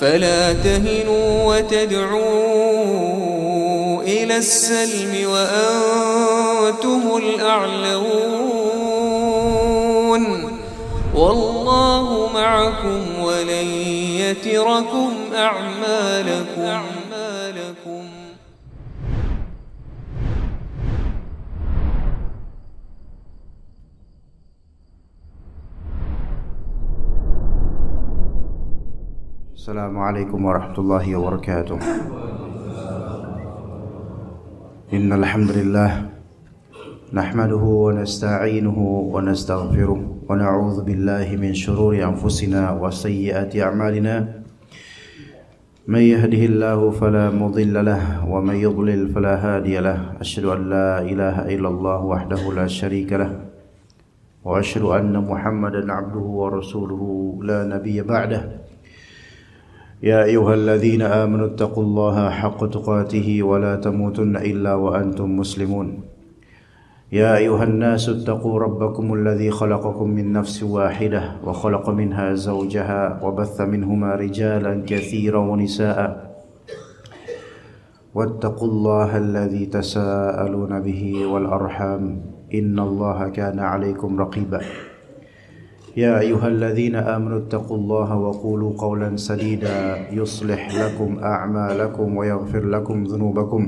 فلا تهنوا وتدعوا إلى السلم وأنتم الأعلون والله معكم ولن يتركم أعمالكم. Assalamualaikum warahmatullahi wabarakatuh. Innal hamdalillah nahmaduhu wa nasta'inuhu wa nastaghfiruh wa na'udzu billahi min shururi anfusina wa sayyiati a'malina. May yahdihillahu fala mudilla lahu wa may yudlil fala hadiya lahu. Asyhadu an la ilaha illallah wahdahu la syarika lahu wa asyhadu anna Muhammadan 'abduhu wa rasuluhu la nabiyya ba'dahu. يا أيها الذين آمنوا اتقوا الله حق تقاته ولا تموتن إلا وأنتم مسلمون. يا أيها الناس اتقوا ربكم الذي خلقكم من نفس واحدة وخلق منها زوجها وبث منهما رجالا كثيرا ونساء واتقوا الله الذي تساءلون به والأرحام إن الله كان عليكم رقيبا. يا أيها الذين آمنوا اتقوا الله وقولوا قولا سديدا يصلح لكم أعمالكم ويغفر لكم ذنوبكم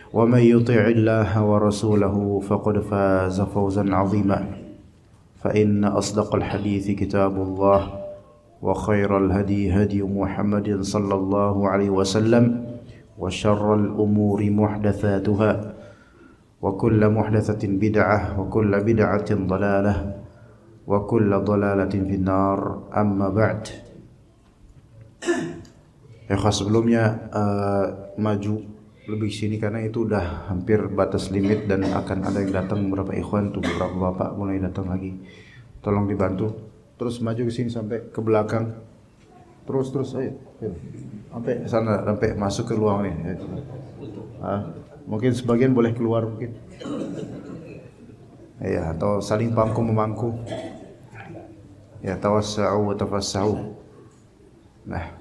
ومن يطع الله ورسوله فقد فاز فوزا عظيما. فإن أصدق الحديث كتاب الله وخير الهدي هدي محمد صلى الله عليه وسلم وشر الأمور محدثاتها وكل محدثة بدعة وكل بدعة ضلالة wa kullu dhalalatin finnar. Amma ba'd. Sebelumnya maju lebih sini karena itu udah hampir batas limit dan akan ada yang datang beberapa ikhwan tuh, beberapa bapak mulai datang lagi. Tolong dibantu. Terus maju ke sini sampai ke belakang. Terus ayo. Sampai sana, sampai masuk ke ruang nih. Mungkin sebagian boleh keluar mungkin. Ya, atau saling pangku memangku. Ya, tawassa'u wa tafassa'u. Nah,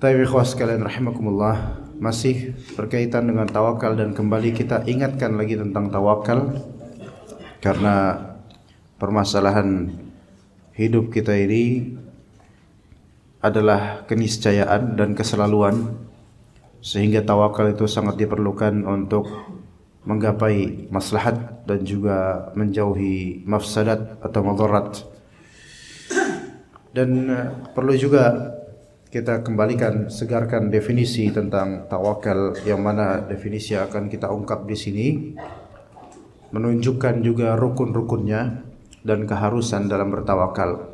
tayyib ikhwas sekalian rahimakumullah, masih berkaitan dengan tawakal dan kembali kita ingatkan lagi tentang tawakal karena permasalahan hidup kita ini adalah keniscayaan dan keselaluan, sehingga tawakal itu sangat diperlukan untuk menggapai maslahat dan juga menjauhi mafsadat atau madarat. Dan perlu juga kita kembalikan, segarkan definisi tentang tawakal, yang mana definisi yang akan kita ungkap di sini menunjukkan juga rukun-rukunnya dan keharusan dalam bertawakal.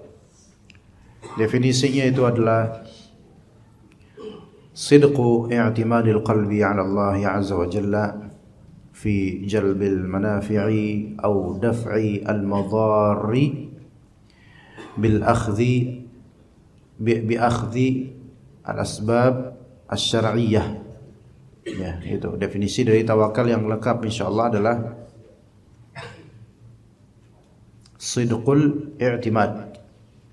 Definisinya itu adalah sidqu i'timadil qalbi 'ala Allah 'azza wa jalla في جلب المنافع أو دفع المضار بأخذ الأسباب الشرعية. Ya, itu definisi dari tawakal yang lengkap insyaallah adalah sidqul i'timad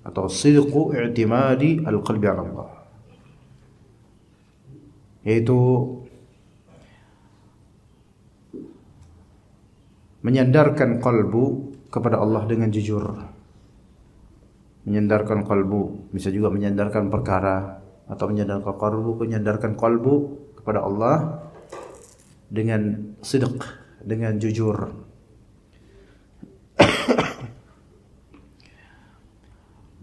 atau sidqu i'timadi al-qalbi 'ala Allah, yaitu menyandarkan kalbu kepada Allah dengan jujur. Menyandarkan kalbu, bisa juga menyandarkan perkara, atau menyandarkan kalbu kepada Allah dengan sidq, dengan jujur.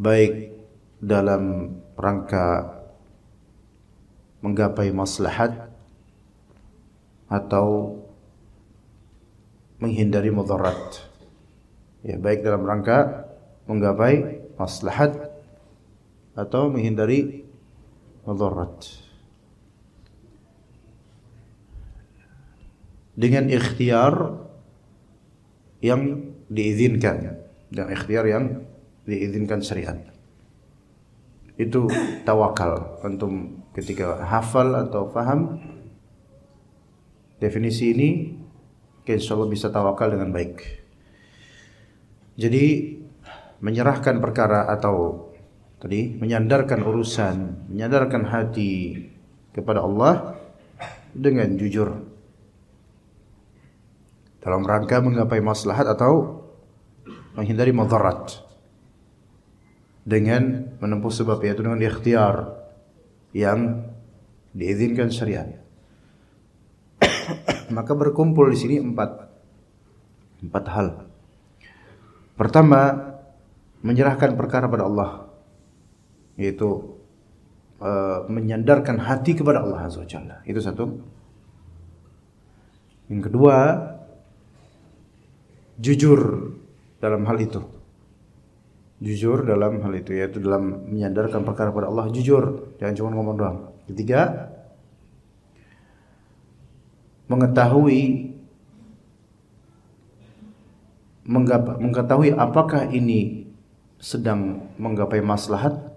Baik dalam rangka menggapai maslahat atau menghindari mudarat. Ya, baik dalam rangka menggapai maslahat atau menghindari mudarat. Dengan ikhtiar yang diizinkan dan ikhtiar yang diizinkan syariat. Itu tawakal. Antum ketika hafal atau faham definisi ini, insyaallah bisa tawakal dengan baik. Jadi menyerahkan perkara atau Tadi menyandarkan urusan, menyandarkan hati kepada Allah dengan jujur dalam rangka menggapai maslahat atau menghindari madarat dengan menempuh sebab, yaitu dengan ikhtiar yang diizinkan syariat. Maka berkumpul di sini empat hal. Pertama, menyerahkan perkara pada Allah, yaitu menyandarkan hati kepada Allah Azza wa Jalla. Itu satu. Yang kedua, jujur dalam hal itu. Jujur dalam hal itu, yaitu dalam menyandarkan perkara pada Allah, jujur, jangan cuma ngomong doang. Ketiga, mengetahui apakah ini sedang menggapai maslahat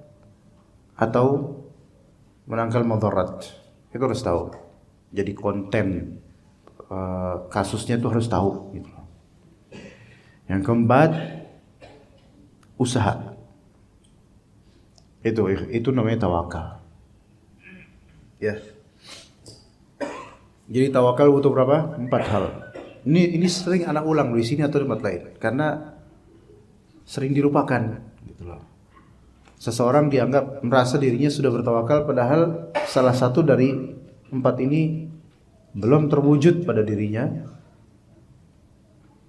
atau menangkal madarat. Itu harus tahu. Jadi konten kasusnya itu harus tahu gitu. Yang keempat, usaha. Itu namanya tawakal. Ya. Jadi tawakal butuh berapa? 4 hal. Ini sering anak ulang di sini atau di tempat lain karena sering dilupakan gitu loh. Seseorang dianggap merasa dirinya sudah bertawakal padahal salah satu dari 4 ini belum terwujud pada dirinya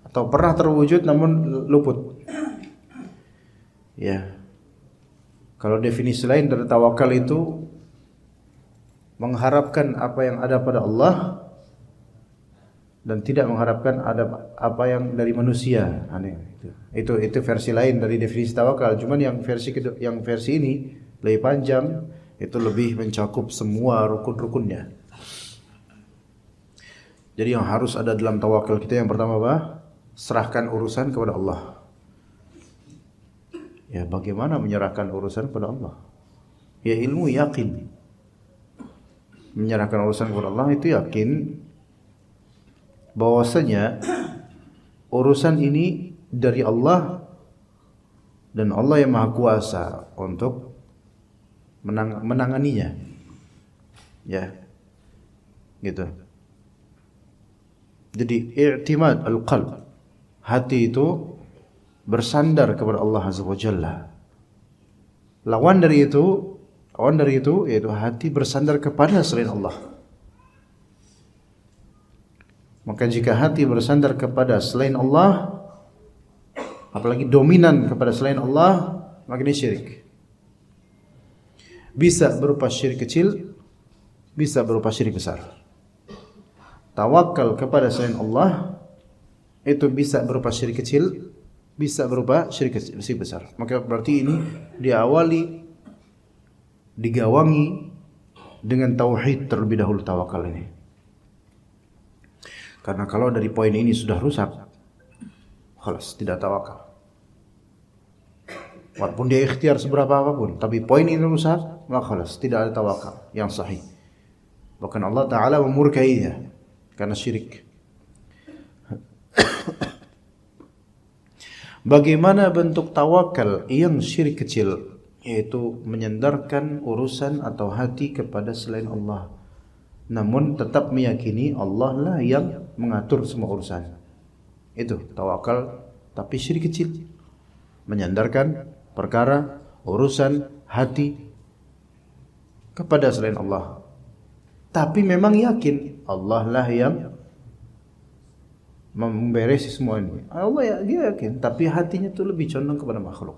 atau pernah terwujud namun luput. Ya. Kalau definisi lain dari tawakal itu mengharapkan apa yang ada pada Allah dan tidak mengharapkan ada apa yang dari manusia. Aneh. Itu versi lain dari definisi tawakal. Cuman yang versi ini lebih panjang, itu lebih mencakup semua rukun-rukunnya. Jadi yang harus ada dalam tawakal kita yang pertama apa? Serahkan urusan kepada Allah. Ya, bagaimana menyerahkan urusan kepada Allah? Ya, ilmu yakin. Menyerahkan urusan kepada Allah itu yakin bahwasanya urusan ini dari Allah dan Allah yang Maha Kuasa untuk menanganinya. Ya. Gitu. Jadi i'timad al-qalb. Hati itu bersandar kepada Allah Azza wa Jalla. Lawan dari itu yaitu hati bersandar kepada selain Allah. Maka jika hati bersandar kepada selain Allah, apalagi dominan kepada selain Allah, maka ini syirik. Bisa berupa syirik kecil, bisa berupa syirik besar. Tawakal kepada selain Allah itu bisa berupa syirik kecil, bisa berupa syirik besar. Maka berarti ini digawangi dengan tauhid terlebih dahulu tawakal ini. Karena kalau dari poin ini sudah rusak, khalas, tidak tawakal. Walaupun dia ikhtiar seberapa apapun, tapi poin ini rusak, maka khalas, tidak ada tawakal yang sahih. Bahkan Allah Ta'ala memurkainya karena syirik. Bagaimana bentuk tawakal yang syirik kecil? Yaitu menyandarkan urusan atau hati kepada selain Allah, namun tetap meyakini Allah lah yang mengatur semua urusan. Itu tawakal tapi syirik kecil. Menyandarkan perkara, urusan, hati kepada selain Allah, tapi memang yakin Allah lah yang memberesi semua ini. Allah ya, dia yakin, tapi hatinya itu lebih condong kepada makhluk.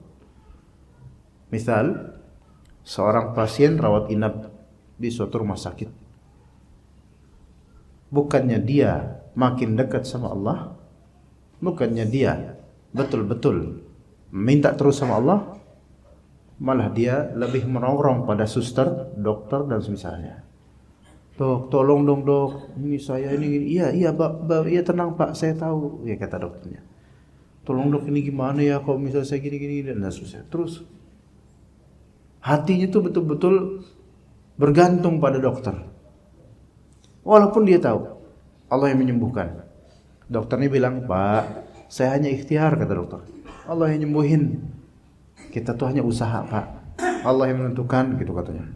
Misal, seorang pasien rawat inap di suatu rumah sakit. Bukannya dia makin dekat sama Allah, bukannya dia betul-betul minta terus sama Allah, malah dia lebih merongrong pada suster, dokter dan semisalnya. Dok, tolong dong dok, ini saya ini. Iya tenang pak, saya tahu. Ya kata dokternya. Tolong dok, ini gimana ya kalau misalnya saya gini dan seterusnya. Terus hatinya itu betul-betul bergantung pada dokter. Walaupun dia tahu Allah yang menyembuhkan. Dokternya bilang, "Pak, saya hanya ikhtiar," kata dokter. Allah yang nyembuhin. Kita tuh hanya usaha, Pak. Allah yang menentukan gitu katanya.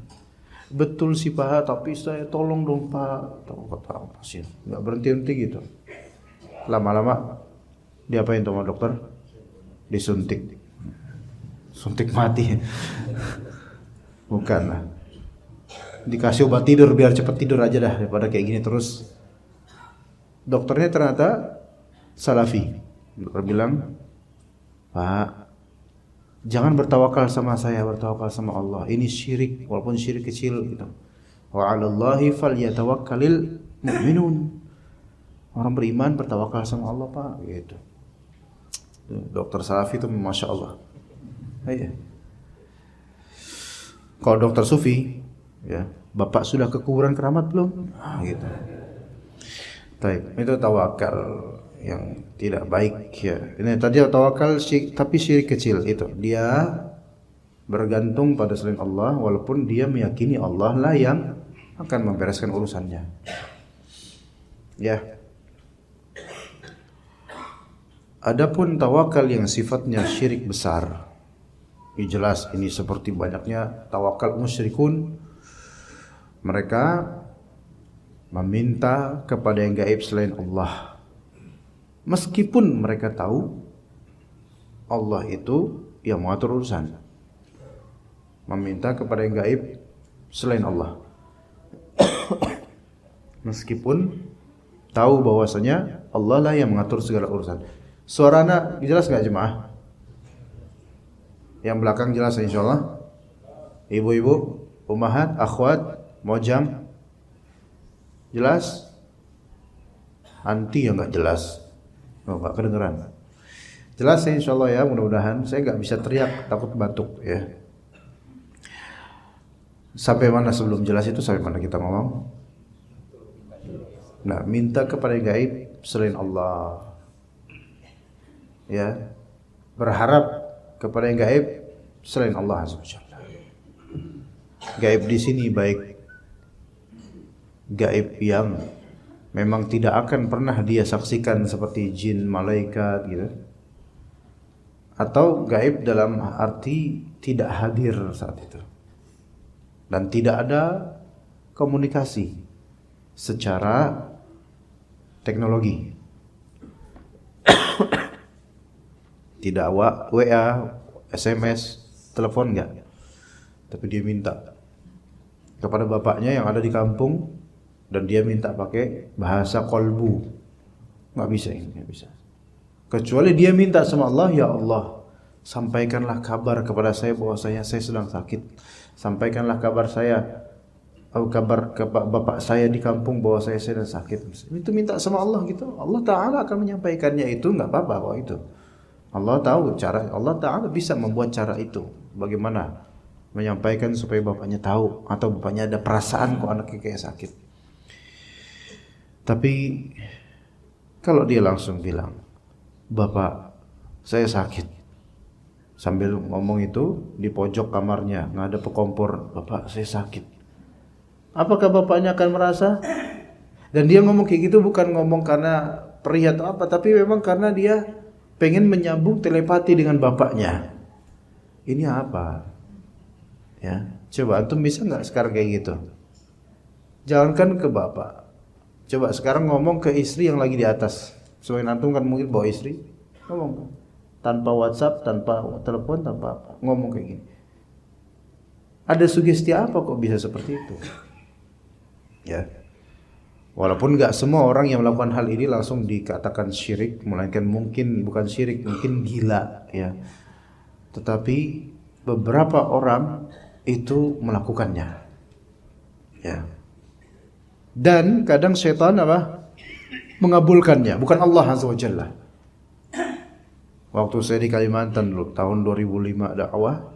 Betul sih Pak, tapi saya tolong dong Pak. Tahu kata pasien, nggak berhenti gitu. Lama-lama diapain sama dokter? Disuntik. Suntik mati. Bukan lah. Dikasih obat tidur biar cepat tidur aja dah daripada kayak gini terus. Dokternya ternyata salafi. Dokter bilang, Pak, jangan bertawakal sama saya, bertawakal sama Allah. Ini syirik, walaupun syirik kecil gitu. Wa 'alallahi falyatawakkalul mu'minun. Orang beriman bertawakal sama Allah Pak, gitu. Dokter salafi itu masya Allah. Iya. Kalau dokter sufi, ya, Bapak sudah ke kuburan keramat belum? Gitu. Baik, itu tawakal yang tidak baik ya. Ini tadi tawakal tapi syirik kecil itu. Dia bergantung pada selain Allah walaupun dia meyakini Allah lah yang akan membereskan urusannya. Ya. Adapun tawakal yang sifatnya syirik besar, ini jelas ini seperti banyaknya tawakal musyrikun. Mereka meminta kepada yang gaib selain Allah, meskipun mereka tahu Allah itu yang mengatur urusan. Meminta kepada yang gaib selain Allah, meskipun tahu bahwasanya Allah lah yang mengatur segala urusan. Suara anak jelas nggak jemaah? Yang belakang jelas insyaallah. Ibu-ibu, ummahat, akhwat, mojam, jelas? Anti yang nggak jelas, nggak kedengeran. Jelas ya insyaallah ya, mudah-mudahan. Saya nggak bisa teriak, takut batuk ya. Sampai mana sebelum jelas itu? Sampai mana kita ngomong? Nah, minta kepada yang gaib selain Allah. Ya, berharap kepada yang gaib selain Allah Azza wa Jalla. Gaib di sini baik gaib yang memang tidak akan pernah dia saksikan seperti jin, malaikat gitu, atau gaib dalam arti tidak hadir saat itu dan tidak ada komunikasi secara teknologi. Tidak WA, SMS, telepon enggak. Tapi dia minta kepada bapaknya yang ada di kampung dan dia minta pakai bahasa kolbu. Enggak bisa ini, enggak bisa. Kecuali dia minta sama Allah, ya Allah, sampaikanlah kabar kepada saya bahwasanya saya sedang sakit. Sampaikanlah kabar saya kabar ke bapak saya di kampung bahwa saya sedang sakit. Itu minta sama Allah gitu. Allah Ta'ala akan menyampaikannya itu, enggak apa-apa kok itu. Allah tahu cara, Allah Ta'ala bisa membuat cara itu. Bagaimana menyampaikan supaya bapaknya tahu atau bapaknya ada perasaan kok anaknya kayak sakit. Tapi kalau dia langsung bilang, Bapak saya sakit, sambil ngomong itu di pojok kamarnya ngadep ke kompor, Bapak saya sakit, apakah bapaknya akan merasa? Dan dia ngomong kayak gitu bukan ngomong karena perih atau apa, tapi memang karena dia pengen menyambung telepati dengan bapaknya. Ini apa? Ya, coba antum bisa nggak sekarang kayak gitu? Jangankan ke bapak, coba sekarang ngomong ke istri yang lagi di atas. Selain antum kan mungkin bawa istri, ngomong tanpa WhatsApp, tanpa telepon, tanpa apa, ngomong kayak gini. Ada sugesti apa kok bisa seperti itu? Ya. Walaupun nggak semua orang yang melakukan hal ini langsung dikatakan syirik, melainkan mungkin bukan syirik, mungkin gila ya. Tetapi beberapa orang itu melakukannya. Ya. Dan kadang setan apa? Mengabulkannya, bukan Allah Azza wa Jalla. Waktu saya di Kalimantan dulu, tahun 2005 dakwah,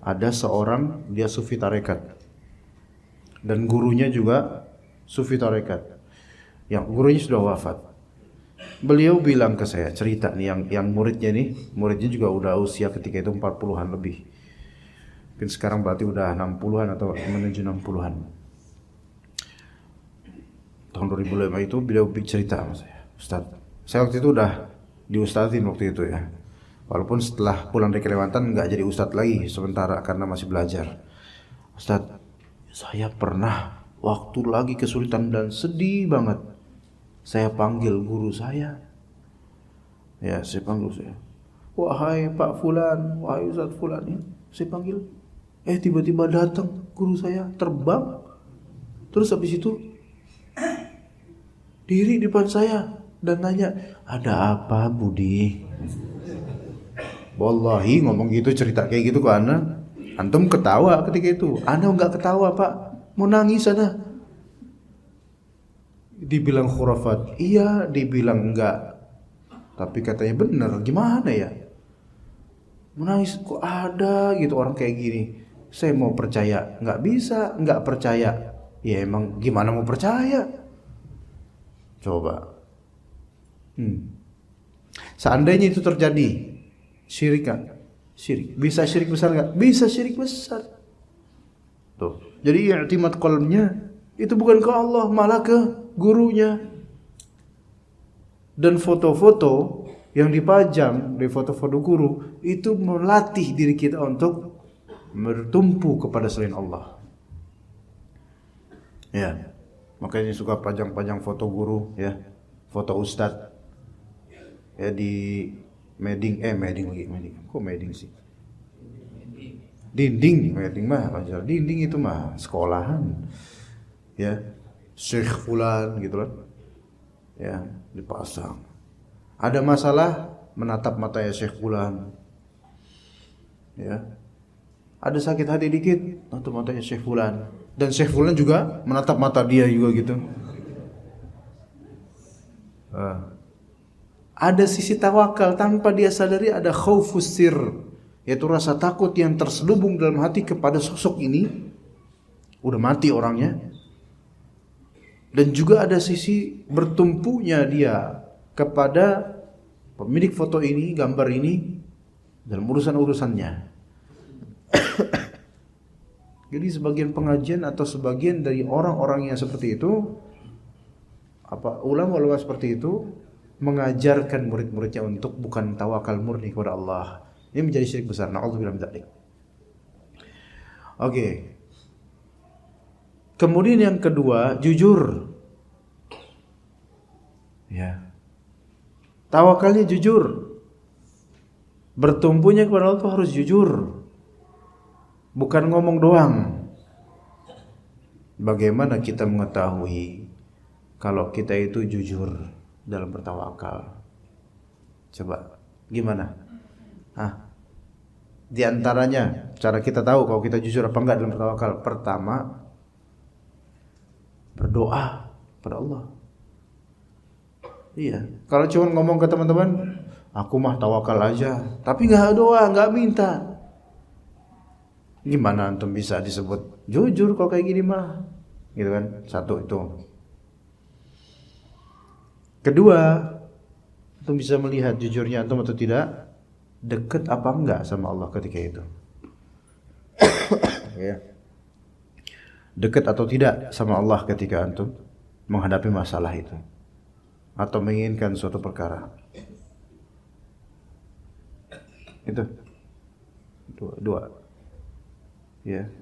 ada seorang dia sufi tarekat. Dan gurunya juga sufi tarekat, yang gurunya sudah wafat. Beliau bilang ke saya, cerita nih yang muridnya juga udah usia ketika itu 40-an lebih. Mungkin sekarang berarti udah 60-an atau menuju 60-an. Tahun 2005 itu beliau cerita sama saya, Ustaz, saya waktu itu udah diustazin waktu itu ya. Walaupun setelah pulang dari Kalimantan nggak jadi ustadz lagi sementara karena masih belajar. Ustadz, saya pernah waktu lagi kesulitan dan sedih banget, saya panggil guru saya. Ya, saya panggil saya. Wahai Pak Fulan, wahai Ustadz Fulan, ya, saya panggil. Tiba-tiba datang guru saya terbang. Terus habis itu diri di depan saya dan nanya, ada apa Budi? Wallahi ngomong gitu, cerita kayak gitu ke ana, antum ketawa ketika itu. Ana enggak ketawa Pak, mau nangis ana. Dibilang khurafat, iya, dibilang enggak. Tapi katanya bener, gimana ya? Mau nangis, kok ada gitu orang kayak gini. Saya mau percaya, enggak bisa, enggak percaya. Ya emang gimana mau percaya? Coba. Seandainya itu terjadi, syirik kan? Syirik. Bisa syirik besar enggak? Bisa syirik besar. Tuh. Jadi i'timad qalbnya itu bukan ke Allah, malah ke gurunya. Dan foto-foto yang dipajang di foto-foto guru itu melatih diri kita untuk bertumpu kepada selain Allah. Ya. Makanya suka pajang-pajang foto guru ya, foto ustadz. Ya di Meding lagi. Kok Meding sih? Dinding mah, wajar. Dinding itu mah sekolahan. Ya, Syekh Fulan gitu kan. Ya, dipasang. Ada masalah menatap matanya Syekh Fulan. Ya. Ada sakit hati dikit, natap matanya Syekh Fulan. Dan Syekh Fulan juga menatap mata dia juga gitu. Ada sisi tawakal tanpa dia sadari, ada khaufus sir, yaitu rasa takut yang terselubung dalam hati kepada sosok ini. Udah mati orangnya. Dan juga ada sisi bertumpunya dia kepada pemilik foto ini, gambar ini dalam urusan-urusannya. Jadi sebagian pengajian atau sebagian dari orang-orang yang seperti itu, ulama-ulama seperti itu mengajarkan murid-muridnya untuk bukan tawakal murni kepada Allah. Ini menjadi syirik besar. Na'udzubillah min dzalik. Oke. Kemudian yang kedua, jujur. Ya. Tawakalnya jujur. Bertumpunya kepada Allah itu harus jujur. Bukan ngomong doang. Bagaimana kita mengetahui kalau kita itu jujur dalam bertawakal? Coba, gimana? Di antaranya cara kita tahu kalau kita jujur apa enggak dalam bertawakal. Pertama, berdoa pada Allah. Iya, kalau cuma ngomong ke teman-teman, aku mah tawakal aja, tapi enggak doa, enggak minta, gimana antum bisa disebut jujur kalau kayak gini mah? Gitu kan? Satu itu. Kedua, antum bisa melihat jujurnya antum atau tidak, dekat apa enggak sama Allah ketika itu. Ya. Dekat atau tidak sama Allah ketika antum menghadapi masalah itu atau menginginkan suatu perkara. Itu dua. Ya.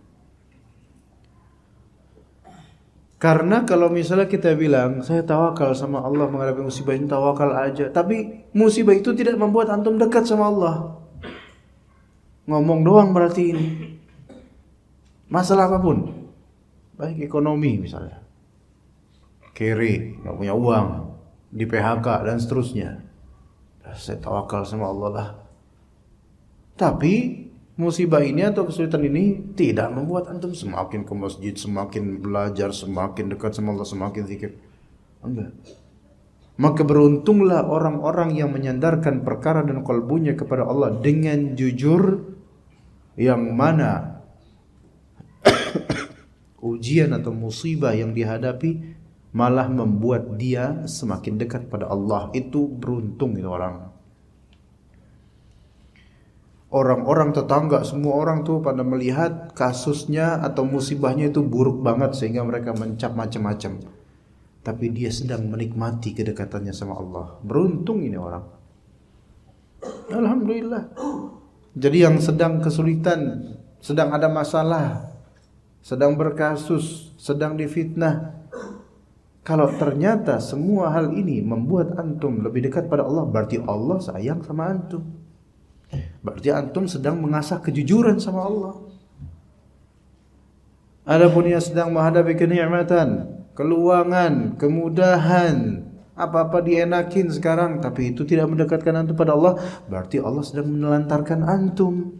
Karena kalau misalnya kita bilang saya tawakal sama Allah menghadapi musibah ini, tawakal aja, tapi musibah itu tidak membuat antum dekat sama Allah. Ngomong doang berarti ini. Masalah apapun, baik ekonomi misalnya, kere, nggak punya uang, di PHK dan seterusnya. Saya tawakal sama Allah lah. Tapi musibah ini atau kesulitan ini tidak membuat antum semakin ke masjid, semakin belajar, semakin dekat sama Allah, semakin zikir. Enggak. Maka beruntunglah orang-orang yang menyandarkan perkara dan kalbunya kepada Allah dengan jujur, yang mana ujian atau musibah yang dihadapi malah membuat dia semakin dekat pada Allah. Itu beruntung itu orang. Orang-orang tetangga, semua orang tuh pada melihat kasusnya atau musibahnya itu buruk banget sehingga mereka mencap macam-macam. Tapi dia sedang menikmati kedekatannya sama Allah. Beruntung ini orang. Alhamdulillah. Jadi yang sedang kesulitan, sedang ada masalah, sedang berkasus, sedang difitnah, kalau ternyata semua hal ini membuat antum lebih dekat pada Allah, berarti Allah sayang sama antum. Berarti antum sedang mengasah kejujuran sama Allah. Adapun yang sedang menghadapi kenikmatan, keluangan, kemudahan, apa-apa dienakin sekarang, tapi itu tidak mendekatkan antum pada Allah, berarti Allah sedang menelantarkan antum.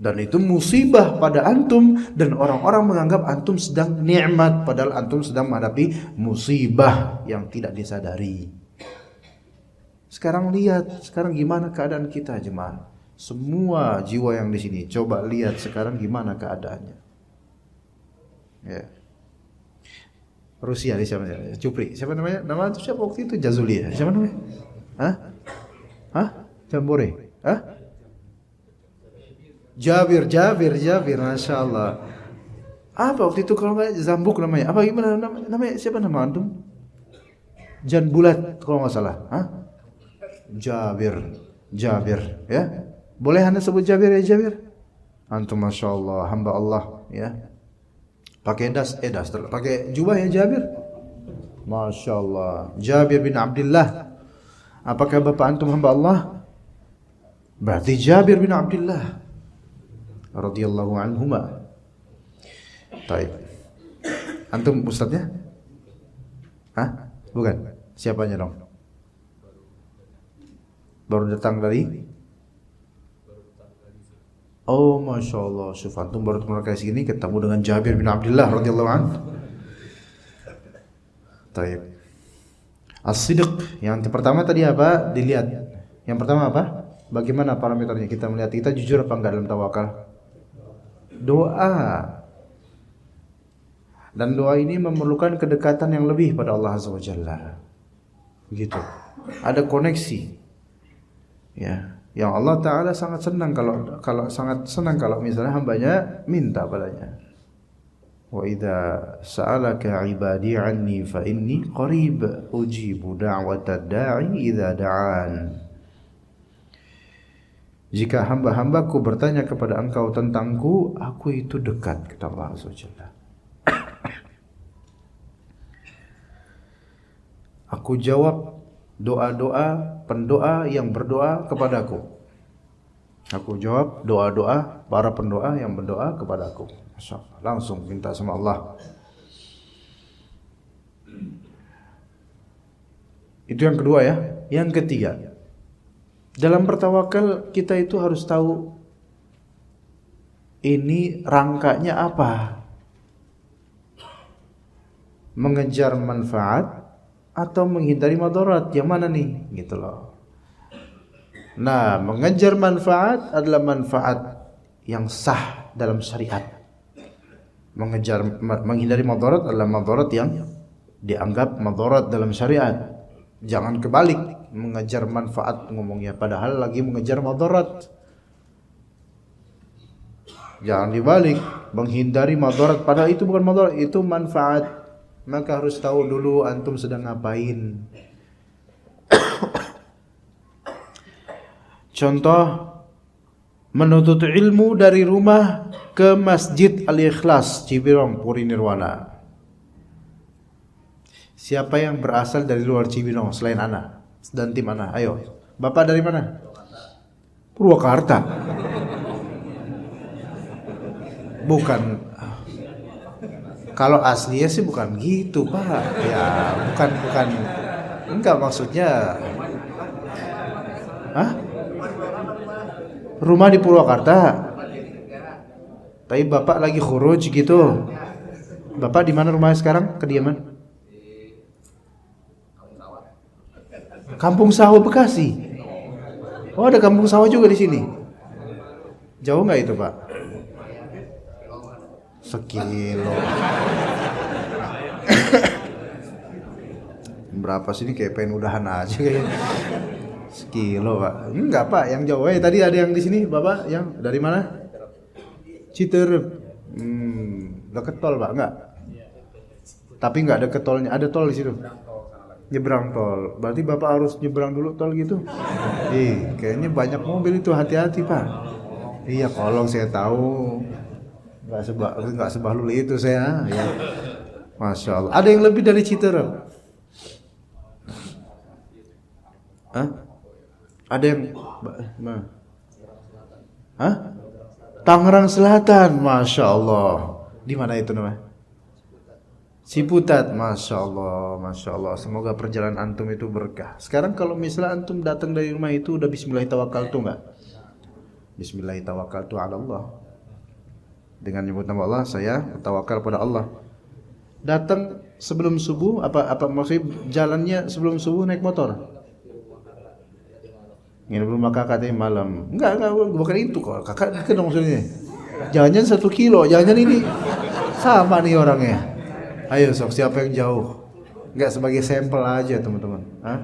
Dan itu musibah pada antum, dan orang-orang menganggap antum sedang nikmat, padahal antum sedang menghadapi musibah yang tidak disadari. Sekarang lihat, sekarang gimana keadaan kita jemaah? Semua jiwa yang di sini, coba lihat sekarang gimana keadaannya. Ya. Rusia di siapa? Cupri. Siapa namanya? Nama itu siapa waktu itu? Jazuli ya. Siapa namanya? Hah? Jambore. Jabir. Masya Allah. Apa waktu itu kalau nggak Zambuk namanya? Apa gimana namanya? Siapa nama antum? Jan Bulat kalau nggak salah. Jabir. Ya. Boleh anda sebut Jabir ya Jabir? Antum Masya Allah, hamba Allah ya. Pakai das, pakai jubah ya Jabir. Masya Allah. Jabir bin Abdullah. Apakah bapak antum hamba Allah? Berarti Jabir bin Abdullah radhiyallahu anhuma. Baik. Antum ustadznya? Bukan. Siapanya dong? Baru datang dari? Oh Masya Allah, antum baru kayak segini ketemu dengan Jabir bin Abdullah radhiyallahu anhu. Taib. As-sidq yang pertama tadi apa? Dilihat. Yang pertama apa? Bagaimana parameternya kita melihat kita jujur apa enggak dalam tawakal? Doa. Dan doa ini memerlukan kedekatan yang lebih pada Allah Azza wa Jalla. Begitu. Ada koneksi. Ya. Yang Allah Ta'ala sangat senang kalau misalnya hambanya minta padanya. Wa idza sa'alaka 'ibadi 'anni fa inni qarib ujibu da'watad da'i idza da'an. Jika hamba-hambaku bertanya kepada engkau tentangku, aku itu dekat, kata Allah Azza wa Jalla. Aku jawab doa-doa pendoa yang berdoa kepadaku. Aku jawab doa-doa para pendoa yang berdoa kepadaku. Masya Allah, langsung minta sama Allah. Itu yang kedua ya. Yang ketiga, dalam bertawakal kita itu harus tahu ini rangkanya apa. Mengejar manfaat atau menghindari madarat, yang mana nih? Gitu loh. Nah, mengejar manfaat adalah manfaat yang sah dalam syariat. Menghindari madarat adalah madarat yang dianggap madarat dalam syariat. Jangan kebalik, mengejar manfaat ngomongnya padahal lagi mengejar madarat. Jangan dibalik, menghindari madarat padahal itu bukan madarat, itu manfaat. Maka harus tahu dulu antum sedang ngapain. Contoh, menuntut ilmu dari rumah ke Masjid Al-Ikhlas Cibinong Puri Nirwana. Siapa yang berasal dari luar Cibinong selain ana dan tim ana? Ayo. Bapak dari mana? Purwakarta. Bukan. Kalau aslinya sih bukan gitu, Pak. Ya, bukan. Enggak maksudnya. Rumah di Purwakarta. Tapi Bapak lagi khuruj gitu. Bapak di mana rumahnya sekarang? Kediaman? Kampung Sawah Bekasi. Oh, ada Kampung Sawah juga di sini. Jauh nggak itu, Pak? Sekilo. Berapa sini kayak pengen udahan aja kayak. Sekilo, Pak. Enggak, Pak, yang jauh. Tadi ada yang di sini, Bapak, yang dari mana? Citerep. Dekat tol, Pak, enggak? Tapi enggak ada tolnya. Ada tol di situ. nyebrang tol. Berarti Bapak harus nyebrang dulu tol gitu? Kayaknya banyak mobil itu, hati-hati Pak. Iya, kolong saya tahu. Nggak sebahlul itu saya. Ya. Masya Allah. Ada yang lebih dari Citerep? Hah? Ada yang? Hah? Tangerang Selatan, Masya Allah. Di mana itu namanya? Ciputat, Masya Allah, Masya Allah. Semoga perjalanan antum itu berkah. Sekarang kalau misalnya antum datang dari rumah itu udah Bismillahirrahmanirrahim nggak? Bismillahirrahmanirrahim ala Allah. Dengan nyebut nama Allah, saya bertawakal pada Allah. Datang sebelum subuh, apa maksudnya jalannya sebelum subuh naik motor? Nginep rumah kakak tadi malam. Enggak, bukan itu kok. Kakak itu dong maksudnya. Jangan-jangan 1 kilo, jangan ini sama nih orangnya. Ayo sok, siapa yang jauh? Enggak, sebagai sampel aja teman-teman. Hah?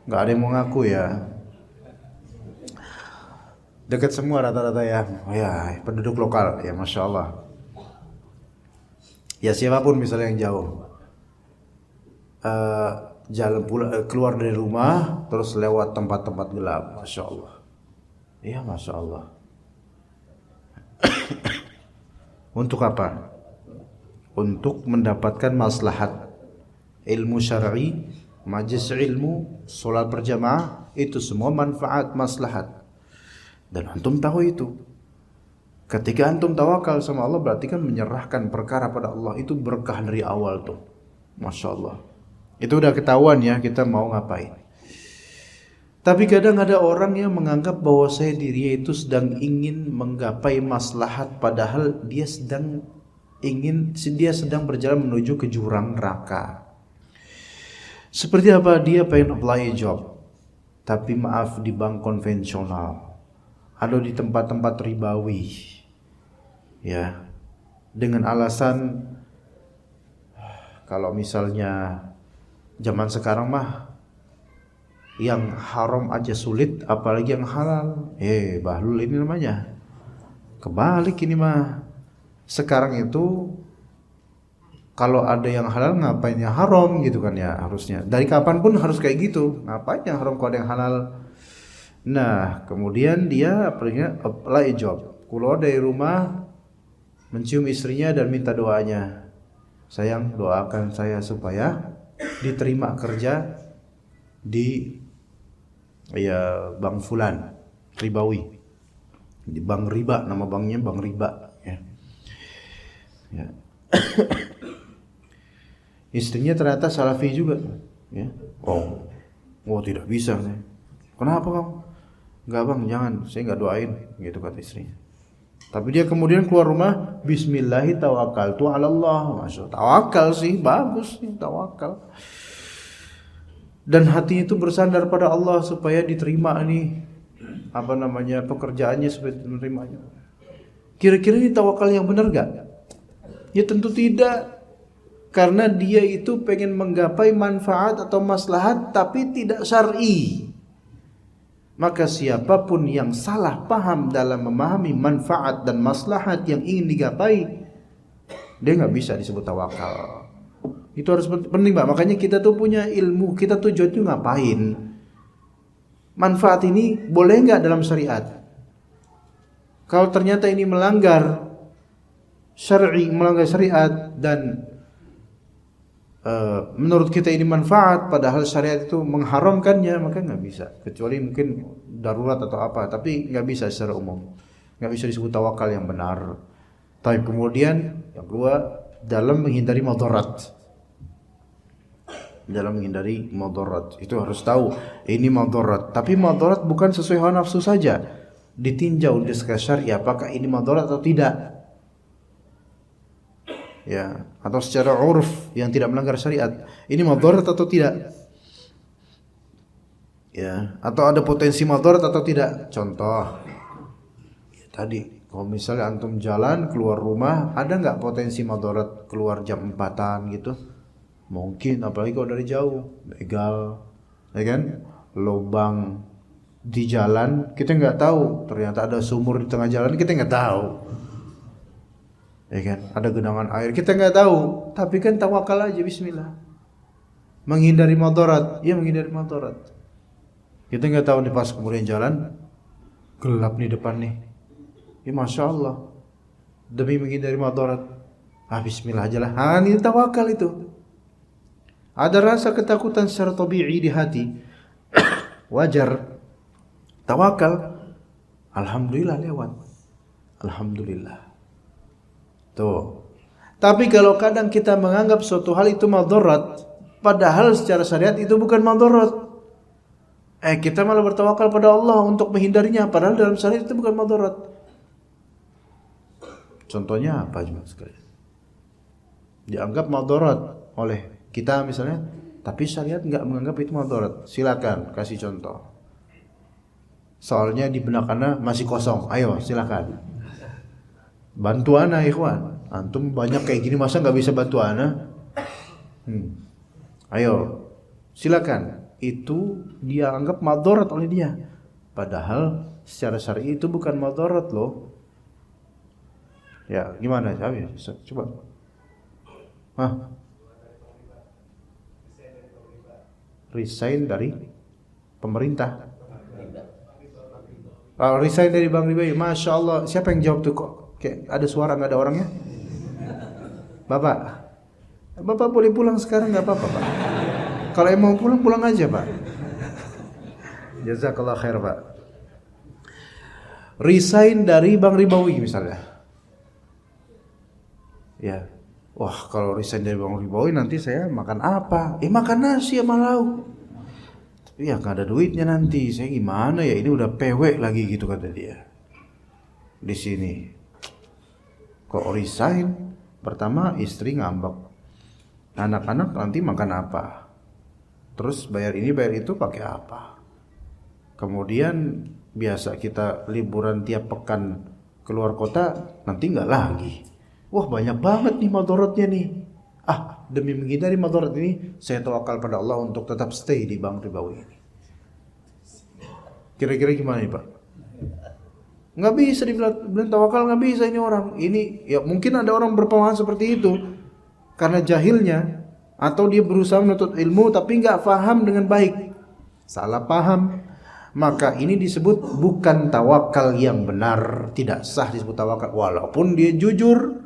Enggak ada yang mau ngaku ya. Dekat semua rata-rata ya. Oh ya, penduduk lokal ya, Masya Allah. Ya siapapun misalnya yang jauh. Jalan keluar dari rumah terus lewat tempat-tempat gelap, Masya Allah. Iya, Masya Allah. Untuk apa? Untuk mendapatkan maslahat ilmu syar'i, majlis ilmu, sholat berjamaah, itu semua manfaat, maslahat. Dan antum tahu itu. Ketika antum tawakal sama Allah, berarti kan menyerahkan perkara pada Allah. Itu berkah dari awal tuh, Masya Allah. Itu udah ketahuan ya kita mau ngapain. Tapi kadang ada orang yang menganggap bahwa dirinya itu sedang ingin menggapai maslahat, padahal dia sedang berjalan menuju ke jurang neraka. Seperti apa? Dia pengen apply job, tapi maaf di bank konvensional, atau di tempat-tempat ribawi, ya, dengan alasan kalau misalnya zaman sekarang mah yang haram aja sulit, apalagi yang halal. Bahlul ini namanya. Kebalik ini mah. Sekarang itu kalau ada yang halal ngapain yang haram gitu kan ya, harusnya. Dari kapan pun harus kayak gitu. Ngapain yang haram kalau ada yang halal? Nah, kemudian dia apply job. Keluar dari rumah, mencium istrinya dan minta doanya. Sayang, doakan saya supaya diterima kerja di bank fulan ribawi, di bank riba, nama banknya bank riba ya. Istrinya ternyata salafi juga ya. Oh tidak bisa. Kenapa kamu? Enggak bang, jangan, saya enggak doain gitu kata istrinya. Tapi dia kemudian keluar rumah, Bismillahi tawakkaltu ala Allah. Masya Allah, tawakal sih, bagus sih, tawakal. Dan hatinya itu bersandar pada Allah supaya diterima nih, pekerjaannya supaya diterimanya. Kira-kira ini tawakal yang benar gak? Ya tentu tidak. Karena dia itu pengen menggapai manfaat atau maslahat tapi tidak syar'i. Maka siapapun yang salah paham dalam memahami manfaat dan maslahat yang ingin digapai, dia gak bisa disebut tawakal. Itu harus penting Pak. Makanya kita tuh punya ilmu, kita tujuan itu ngapain. Manfaat ini boleh gak dalam syariat? Kalau ternyata ini melanggar syariat dan menurut kita ini manfaat, padahal syariat itu mengharamkannya, maka nggak bisa. Kecuali mungkin darurat atau apa, tapi nggak bisa secara umum. Nggak bisa disebut tawakal yang benar. Tapi kemudian yang kedua, dalam menghindari madarat. Dalam menghindari madarat itu harus tahu ini madarat. Tapi madarat bukan sesuai hawa nafsu saja. Ditinjau dari segi syariah apakah ini madarat atau tidak. Ya, atau secara urf yang tidak melanggar syariat, ini madarat atau tidak? Ya, atau ada potensi madarat atau tidak? Contoh, ya, tadi kalau misalnya antum jalan keluar rumah, ada nggak potensi madarat keluar jam 4-an gitu? Mungkin, apalagi kalau dari jauh, begal, ya kan? Lubang di jalan kita nggak tahu, ternyata ada sumur di tengah jalan kita nggak tahu. Ya kan, ada genangan air kita nggak tahu, tapi kan tawakal aja, Bismillah. menghindari madarat. Ya menghindari madarat. Kita nggak tahu nih pas kemudian jalan gelap nih depan nih. Ya Masya Allah. Demi menghindari madarat. Bismillah aja lah. Ini tawakal itu. Ada rasa ketakutan secara tabi'i di hati. Wajar. Tawakal. Alhamdulillah lewat. Alhamdulillah. Tuh. Tapi kalau kadang kita menganggap suatu hal itu madarat, padahal secara syariat itu bukan madarat. Kita malah bertawakal pada Allah untuk menghindarinya, padahal dalam syariat itu bukan madarat. Contohnya apa cuma sekali? Dianggap madarat oleh kita misalnya, tapi syariat nggak menganggap itu madarat. Silakan kasih contoh. Soalnya di benak ana masih kosong. Ayo silakan. Bantu ana ikhwan. Antum banyak kayak gini masa nggak bisa bantu ana? Ayo silakan. Itu dia anggap madarat oleh dia. Padahal secara syar'i itu bukan madarat loh. Ya gimana? Coba. Resign dari pemerintah. Resign dari Bank Riba. Masya Allah. Siapa yang jawab tuh kok? Kayak ada suara nggak ada orangnya? Bapak boleh pulang sekarang nggak apa-apa Pak. Kalau mau pulang aja Pak. Jazakallah khair Pak. Resign dari Bank Ribawi misalnya. Ya. Wah kalau resign dari Bank Ribawi nanti saya makan apa? Makan nasi sama lauk. Tapi ya gak ada duitnya nanti. Saya gimana ya? Ini udah pewek lagi gitu kata dia. Di sini. Kok resign? Pertama istri ngambek. Anak-anak nanti makan apa? Terus bayar ini bayar itu pakai apa? Kemudian biasa kita liburan tiap pekan keluar kota, nanti nggak lagi. Wah banyak banget nih madaratnya nih. Demi menghindari madarat ini, saya tawakal pada Allah untuk tetap stay di Bank Ribawi ini. Kira-kira gimana nih Pak? Nggak bisa dibilang tawakal, nggak bisa ini orang. Ini ya mungkin ada orang berpemahaman seperti itu karena jahilnya. Atau dia berusaha menuntut ilmu tapi nggak paham dengan baik, salah paham, maka ini disebut bukan tawakal yang benar, tidak sah disebut tawakal. Walaupun dia jujur,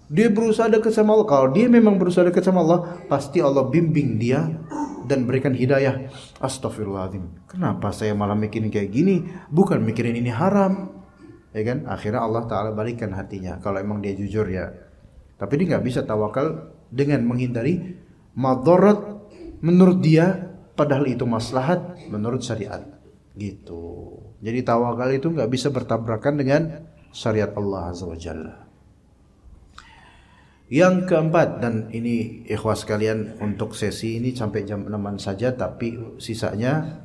dia berusaha dekat sama Allah. Kalau dia memang berusaha dekat sama Allah, pasti Allah bimbing dia dan berikan hidayah. Astagfirullahaladzim, kenapa saya malah mikirin kayak gini, bukan mikirin ini haram, ya kan? Akhirnya Allah Ta'ala balikan hatinya kalau emang dia jujur ya. Tapi dia nggak bisa tawakal dengan menghindari madarat menurut dia, padahal itu maslahat menurut syariat. Gitu. Jadi tawakal itu nggak bisa bertabrakan dengan syariat Allah Azza wa Jalla. Yang keempat, dan ini ikhwas sekalian untuk sesi ini sampai jam 6 saja, tapi sisanya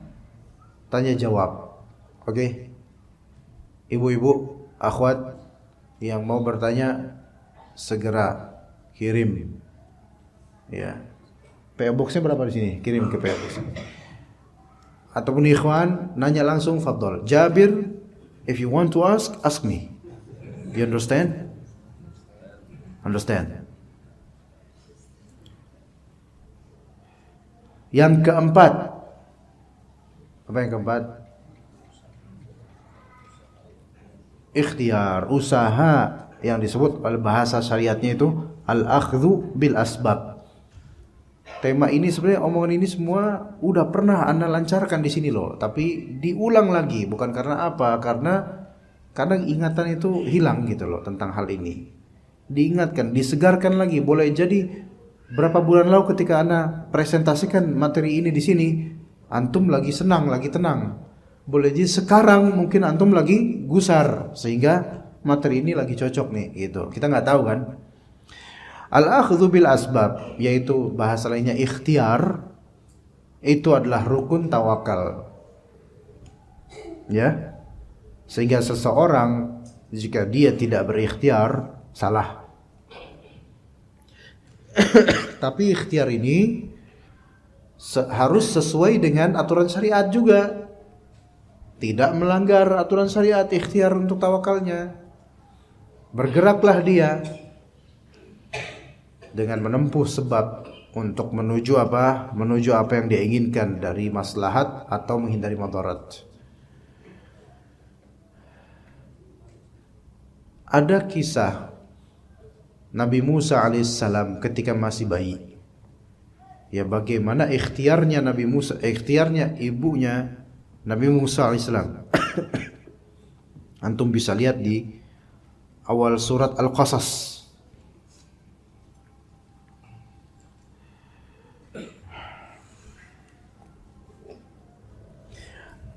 tanya jawab. Oke? Ibu-ibu, akhwat yang mau bertanya segera kirim. Ya. PO Box-nya berapa di sini? Kirim ke PO Box. Ataupun ikhwan nanya langsung, fadhol. Jabir, if you want to ask me. You understand? Understand. Yang keempat. Apa yang keempat? Ikhtiar, usaha yang disebut oleh bahasa syariatnya itu al-akhdhu bil asbab. Tema ini sebenarnya omongan ini semua udah pernah Anda lancarkan di sini loh, tapi diulang lagi, bukan karena apa? Karena kadang ingatan itu hilang gitu loh tentang hal ini. Diingatkan, disegarkan lagi. Boleh jadi berapa bulan lalu ketika Anda presentasikan materi ini di sini, antum lagi senang, lagi tenang. Boleh jadi sekarang mungkin antum lagi gusar sehingga materi ini lagi cocok nih gitu. Kita nggak tahu kan. Al-akhdhu bil asbab, yaitu bahasa lainnya ikhtiar, itu adalah rukun tawakal. Ya. Sehingga seseorang jika dia tidak berikhtiar salah. Tapi ikhtiar ini harus sesuai dengan aturan syariat juga. Tidak melanggar aturan syariat ikhtiar untuk tawakalnya. Bergeraklah dia dengan menempuh sebab untuk menuju apa? Menuju apa yang dia inginkan dari maslahat atau menghindari madarat. Ada kisah Nabi Musa alaihissalam ketika masih bayi. Ya, bagaimana ikhtiarnya Nabi Musa, ikhtiarnya ibunya Nabi Musa alaihissalam. Antum bisa lihat di awal surat Al-Qasas.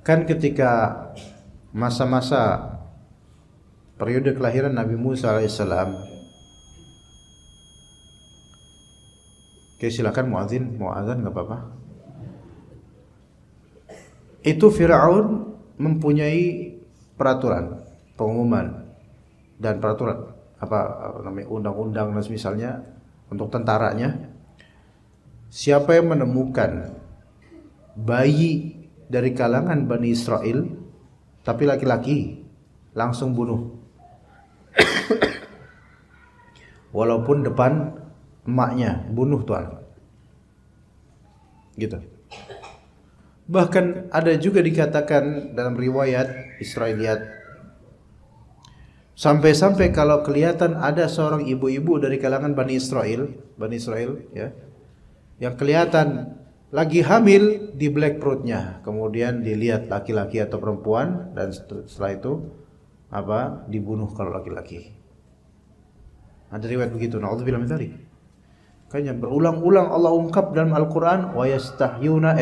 Kan ketika masa-masa periode kelahiran Nabi Musa alaihissalam. Oke, silakan muadzin, mau azan nggak apa-apa. Itu Firaun mempunyai peraturan, pengumuman dan peraturan apa namanya undang-undang dan misalnya untuk tentaranya. Siapa yang menemukan bayi dari kalangan Bani Israel tapi laki-laki, langsung bunuh. Walaupun depan emaknya, bunuh tuan. Gitu. Bahkan ada juga dikatakan dalam riwayat Israiliyat, sampai-sampai kalau kelihatan ada seorang ibu-ibu dari kalangan Bani Israel ya, yang kelihatan lagi hamil di belak perutnya, kemudian dilihat laki-laki atau perempuan, dan setelah itu apa? Dibunuh kalau laki-laki. Ada riwayat begitu. Nauzubillah min dzalik. Kayaknya berulang-ulang Allah ungkap dalam Al-Qur'an, wa yastahyuna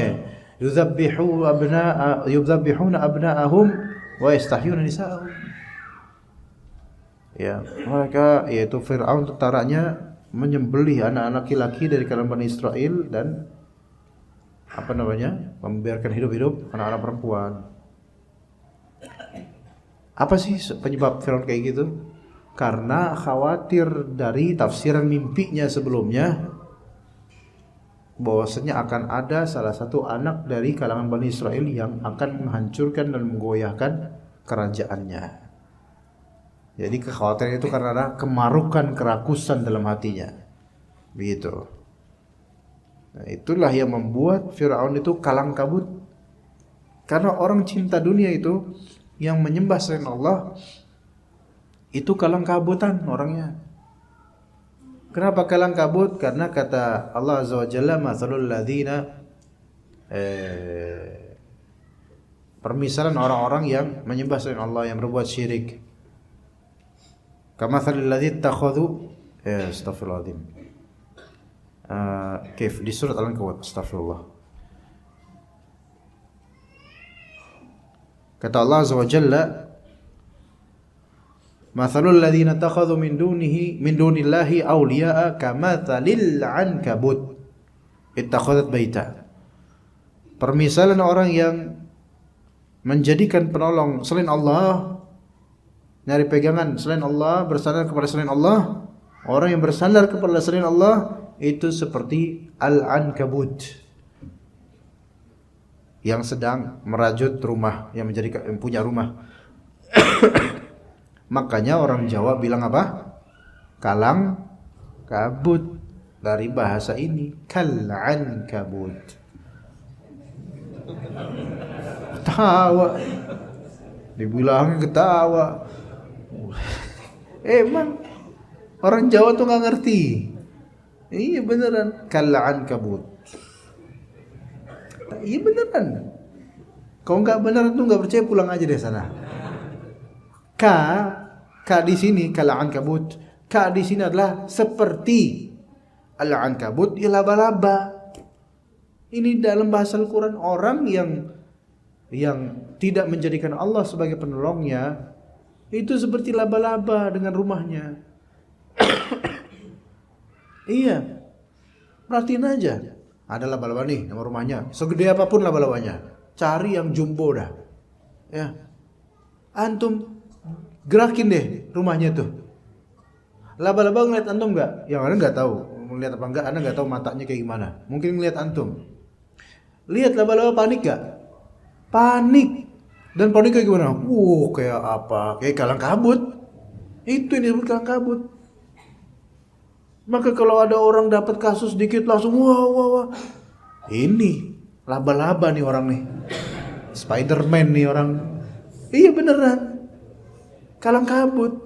yuzabbihuna abna'ahum wa yastahyuna nisa'ahum. Ya, mereka yaitu Firaun tentaranya menyembelih anak-anak laki-laki dari kalangan Bani Israel dan apa namanya? Membiarkan hidup-hidup anak-anak perempuan. Apa sih penyebab Firaun kayak gitu? Karena khawatir dari tafsiran mimpinya sebelumnya bahwasanya akan ada salah satu anak dari kalangan Bani Israel yang akan menghancurkan dan menggoyahkan kerajaannya. Jadi kekhawatiran itu karena ada kemarukan, kerakusan dalam hatinya. Begitu. Nah, itulah yang membuat Firaun itu kalang kabut. Karena orang cinta dunia itu yang menyembah selain Allah itu kalang kabutan orangnya. Kenapa kalang kabut? Karena kata Allah Azza wa Jalla, mathalul ladzina, permisalan orang-orang yang menyembah selain Allah, yang berbuat syirik. Kamathalil ladzina takhadhu, astaghfirullahaladzim. Kif di surat Al-Ankabut, astagfirullah. Kata Allah Azza wa Jalla, mathalul ladzina takhadhu min dunillahi awliya'a kamathalil ankabut ittakhadhat baita. Permisalan orang yang menjadikan penolong selain Allah, nyari pegangan selain Allah, bersandar kepada selain Allah. Orang yang bersandar kepada selain Allah itu seperti al-ankabut yang sedang merajut rumah, yang punya rumah. Makanya orang Jawa bilang apa? Kalang kabut, dari bahasa ini kal-ankabut. Ketawa, dibilang ketawa. Emang orang Jawa tuh nggak ngerti. Iya beneran, kal-ankabut. Iya beneran. Kalau nggak beneran tuh nggak percaya, pulang aja deh sana. Ka di sini kal-ankabut. Ka di sini adalah seperti al-ankabut, ya laba-laba. Ini dalam bahasa Al-Quran, orang yang tidak menjadikan Allah sebagai penolongnya itu seperti laba-laba dengan rumahnya. Iya, perhatiin aja. Ada laba-laba nih nama rumahnya, segede apapun laba-labanya, cari yang jumbo dah. Ya, antum gerakin deh rumahnya tuh. Laba-laba ngeliat antum nggak? Yang ada nggak tahu ngeliat apa enggak, anda nggak tahu matanya kayak gimana. Mungkin ngeliat antum. Lihat laba-laba panik gak? Panik. Dan panik kayak gimana? Kayak apa? Kayak kalang kabut. Itu yang disebut kalang kabut. Maka kalau ada orang dapat kasus dikit langsung wah. Ini laba-laba nih orang nih. Spiderman nih orang. Iya beneran. Kalang kabut.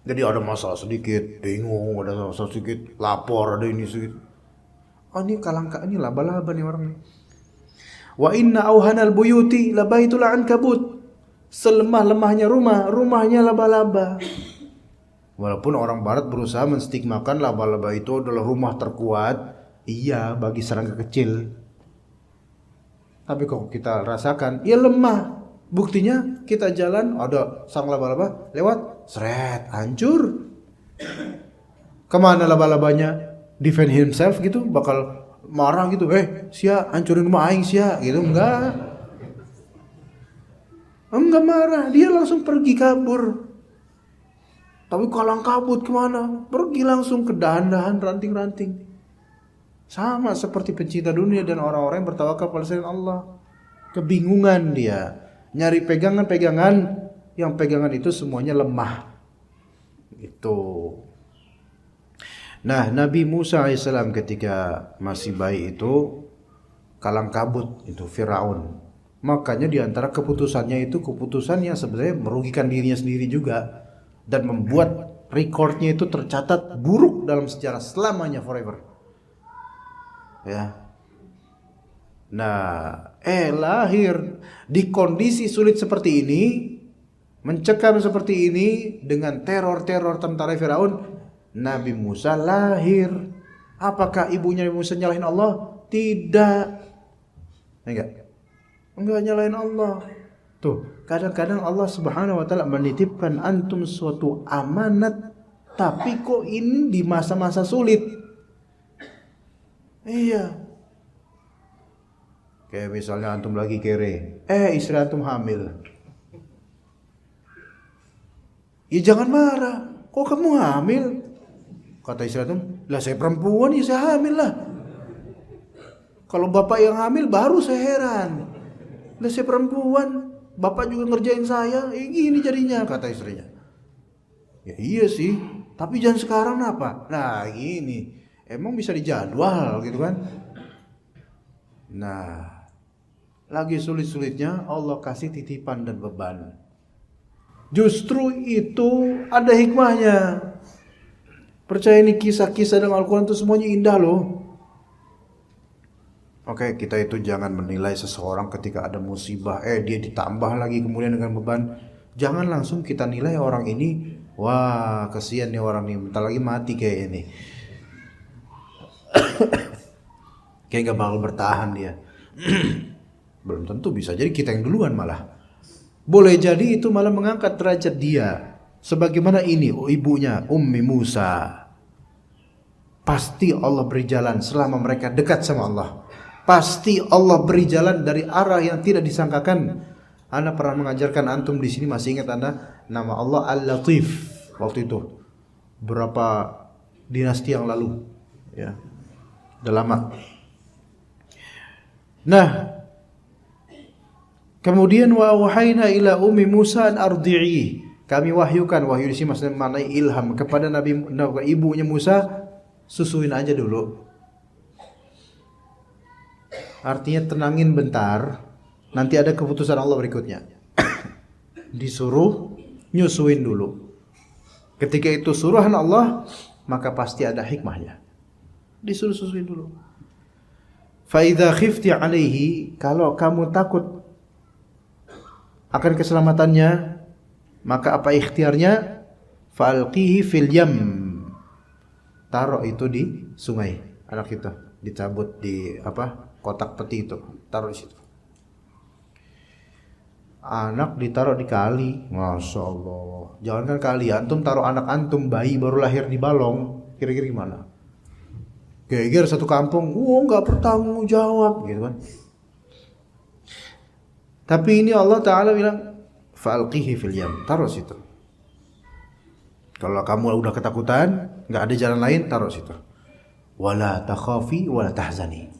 Jadi ada masalah sedikit, bingung, ada masalah sedikit, lapor, ada ini sedikit. Oh ini ini laba-laba nih orang nih. Wa inna auhanal buyuti labaitul ankabut. Selemah-lemahnya rumahnya laba-laba. Walaupun orang barat berusaha menstigmakan laba-laba itu adalah rumah terkuat, iya bagi serangga kecil. Tapi kok kita rasakan, ya lemah. Buktinya kita jalan ada sang laba-laba lewat, seret, hancur. Kemana laba-labanya? Defend himself gitu, bakal marah gitu. Sia hancurin rumah aing sia gitu, enggak marah, dia langsung pergi kabur. Tapi kalang kabut kemana? Pergi langsung ke dahan-dahan, ranting-ranting. Sama seperti pencinta dunia dan orang-orang yang bertawakal pada selain Allah. Kebingungan dia. Nyari pegangan-pegangan, yang pegangan itu semuanya lemah. Itu. Nah, Nabi Musa AS ketika masih bayi itu kalang kabut itu Firaun. Makanya diantara keputusannya itu keputusan yang sebenarnya merugikan dirinya sendiri juga dan membuat recordnya itu tercatat buruk dalam sejarah selamanya forever. Ya. Nah, lahir di kondisi sulit seperti ini, mencekam seperti ini dengan teror-teror tentara Firaun, Nabi Musa lahir. Apakah ibunya Nabi Musa nyalahin Allah? Tidak. Enggak nyalahin Allah. Tuh, kadang-kadang Allah Subhanahu wa taala menitipkan antum suatu amanat, tapi kok ini di masa-masa sulit. Iya. Kayak misalnya antum lagi kere, istri antum hamil. Ya jangan marah. Kok kamu hamil? Kata istri antum, lah saya perempuan ya saya hamil lah. Kalau bapak yang hamil baru saya heran. Lah saya perempuan, bapak juga ngerjain saya, gini jadinya, kata istrinya. Ya iya sih, tapi jangan sekarang apa? Nah gini, emang bisa dijadwal gitu kan? Nah, lagi sulit-sulitnya Allah kasih titipan dan beban. Justru itu ada hikmahnya. Percaya ini kisah-kisah dalam Al-Quran itu semuanya indah loh. Oke, kita itu jangan menilai seseorang ketika ada musibah, dia ditambah lagi kemudian dengan beban. Jangan langsung kita nilai orang ini, wah kasihan nih orang ini, bentar lagi mati kayak ini. Kayak gak bakal bertahan dia. Belum tentu, bisa jadi kita yang duluan malah. Boleh jadi itu malah mengangkat derajat dia. Sebagaimana ini ibunya Ummi Musa. Pasti Allah beri jalan selama mereka dekat sama Allah. Pasti Allah beri jalan dari arah yang tidak disangkakan. Anda pernah mengajarkan antum di sini, masih ingat Anda nama Allah Al-Latif waktu itu. Berapa dinasti yang lalu, ya. Udah lama. Nah, kemudian wa wahayna ila ummi Musa an ardi'i. Kami wahyukan, wahyu di sini maksudnya maknanya ilham kepada ibunya Musa, susuin aja dulu. Artinya tenangin bentar, nanti ada keputusan Allah berikutnya. Disuruh nyusuin dulu. Ketika itu suruhan Allah, maka pasti ada hikmahnya. Disuruh susuin dulu. Fa idza khifti alaihi, kalau kamu takut akan keselamatannya, maka apa ikhtiarnya? Falqihi fil yam. Taruh itu di sungai. Anak itu dicabut di kotak peti itu, taruh di situ. Anak ditaruh di kali, masya Allah. Jangankan kali, antum taruh anak antum bayi baru lahir di balong, kira-kira gimana? Geger satu kampung, nggak bertanggung jawab, gitu kan? Tapi ini Allah Taala bilang, falqihi fil yam, taruh situ. Kalau kamu udah ketakutan, nggak ada jalan lain, taruh situ. Wala takhafi wala tahzani.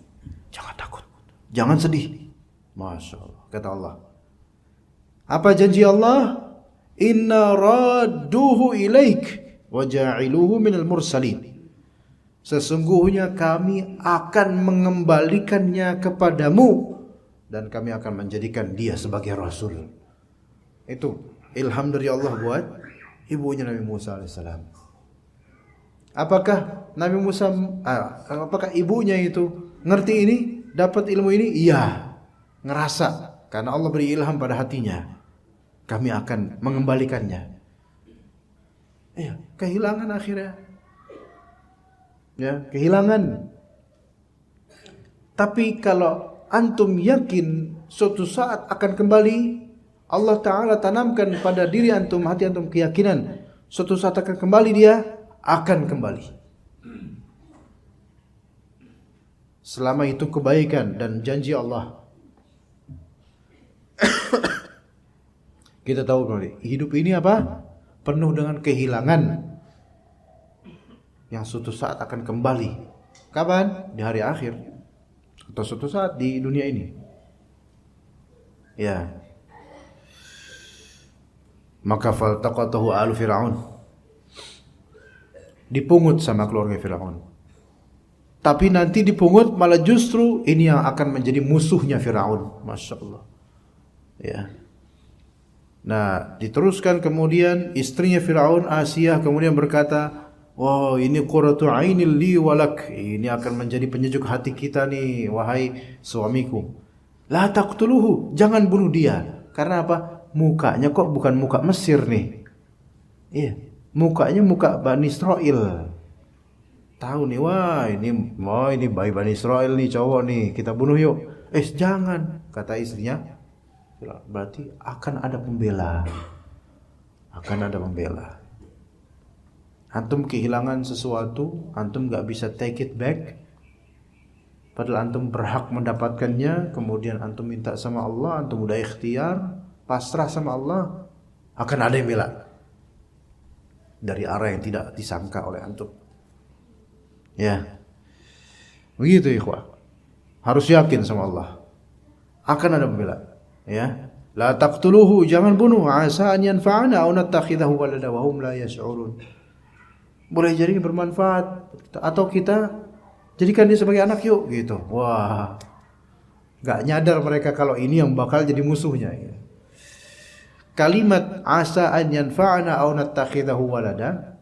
Jangan takut, jangan sedih. Masya Allah, kata Allah. Apa janji Allah? Inna radduhu ilaik. wa ja'iluhu minal mursalin. Sesungguhnya kami akan mengembalikannya kepadamu dan kami akan menjadikan dia sebagai rasul. Itu ilham dari Allah buat ibunya Nabi Musa alaihissalam. Apakah apakah ibunya itu ngerti ini, dapat ilmu ini? Iya, ngerasa karena Allah beri ilham pada hatinya. Kami akan mengembalikannya. Iya, kehilangan akhirnya. Ya, kehilangan. Tapi kalau antum yakin suatu saat akan kembali, Allah Ta'ala tanamkan pada diri antum, hati antum keyakinan suatu saat akan kembali, dia akan kembali. Selama itu kebaikan dan janji Allah. Kita tahu hidup ini apa? Penuh dengan kehilangan yang suatu saat akan kembali. Kapan? Di hari akhir atau suatu saat di dunia ini. Ya. Maka faltaqatahu alu Fir'aun. Dipungut sama keluarga Fir'aun. Tapi nanti dipungut malah justru ini yang akan menjadi musuhnya Fir'aun. Masya Allah. Ya. Nah, diteruskan kemudian istrinya Fir'aun, Asiyah, kemudian berkata, "Wow, ini qurratu ainil li walak." Ini akan menjadi penyejuk hati kita nih, wahai suamiku. La taqtuluhu, jangan bunuh dia. Karena apa? Mukanya kok bukan muka Mesir nih. Iya, mukanya muka Bani Israel. Tahu nih, wah ini bayi Bani Israel nih, cowok nih, kita bunuh yuk. Jangan, kata istrinya. Berarti akan ada pembela. Akan ada pembela. Antum kehilangan sesuatu, antum gak bisa take it back. Padahal antum berhak mendapatkannya, kemudian antum minta sama Allah, antum udah ikhtiar, pasrah sama Allah, akan ada yang bela. Dari arah yang tidak disangka oleh antum. Ya. Begitu ikhwah. Harus yakin sama Allah. Akan ada pembela. Ya. La taqtuluhu, jangan bunuh, asa an yanfa'ana aw nattakhidahu walada wa hum la yash'urun. Boleh jadi bermanfaat atau kita jadikan dia sebagai anak yuk gitu. Wah. Gak nyadar mereka kalau ini yang bakal jadi musuhnya ya. Kalimat asa an yanfa'ana aw nattakhidahu walada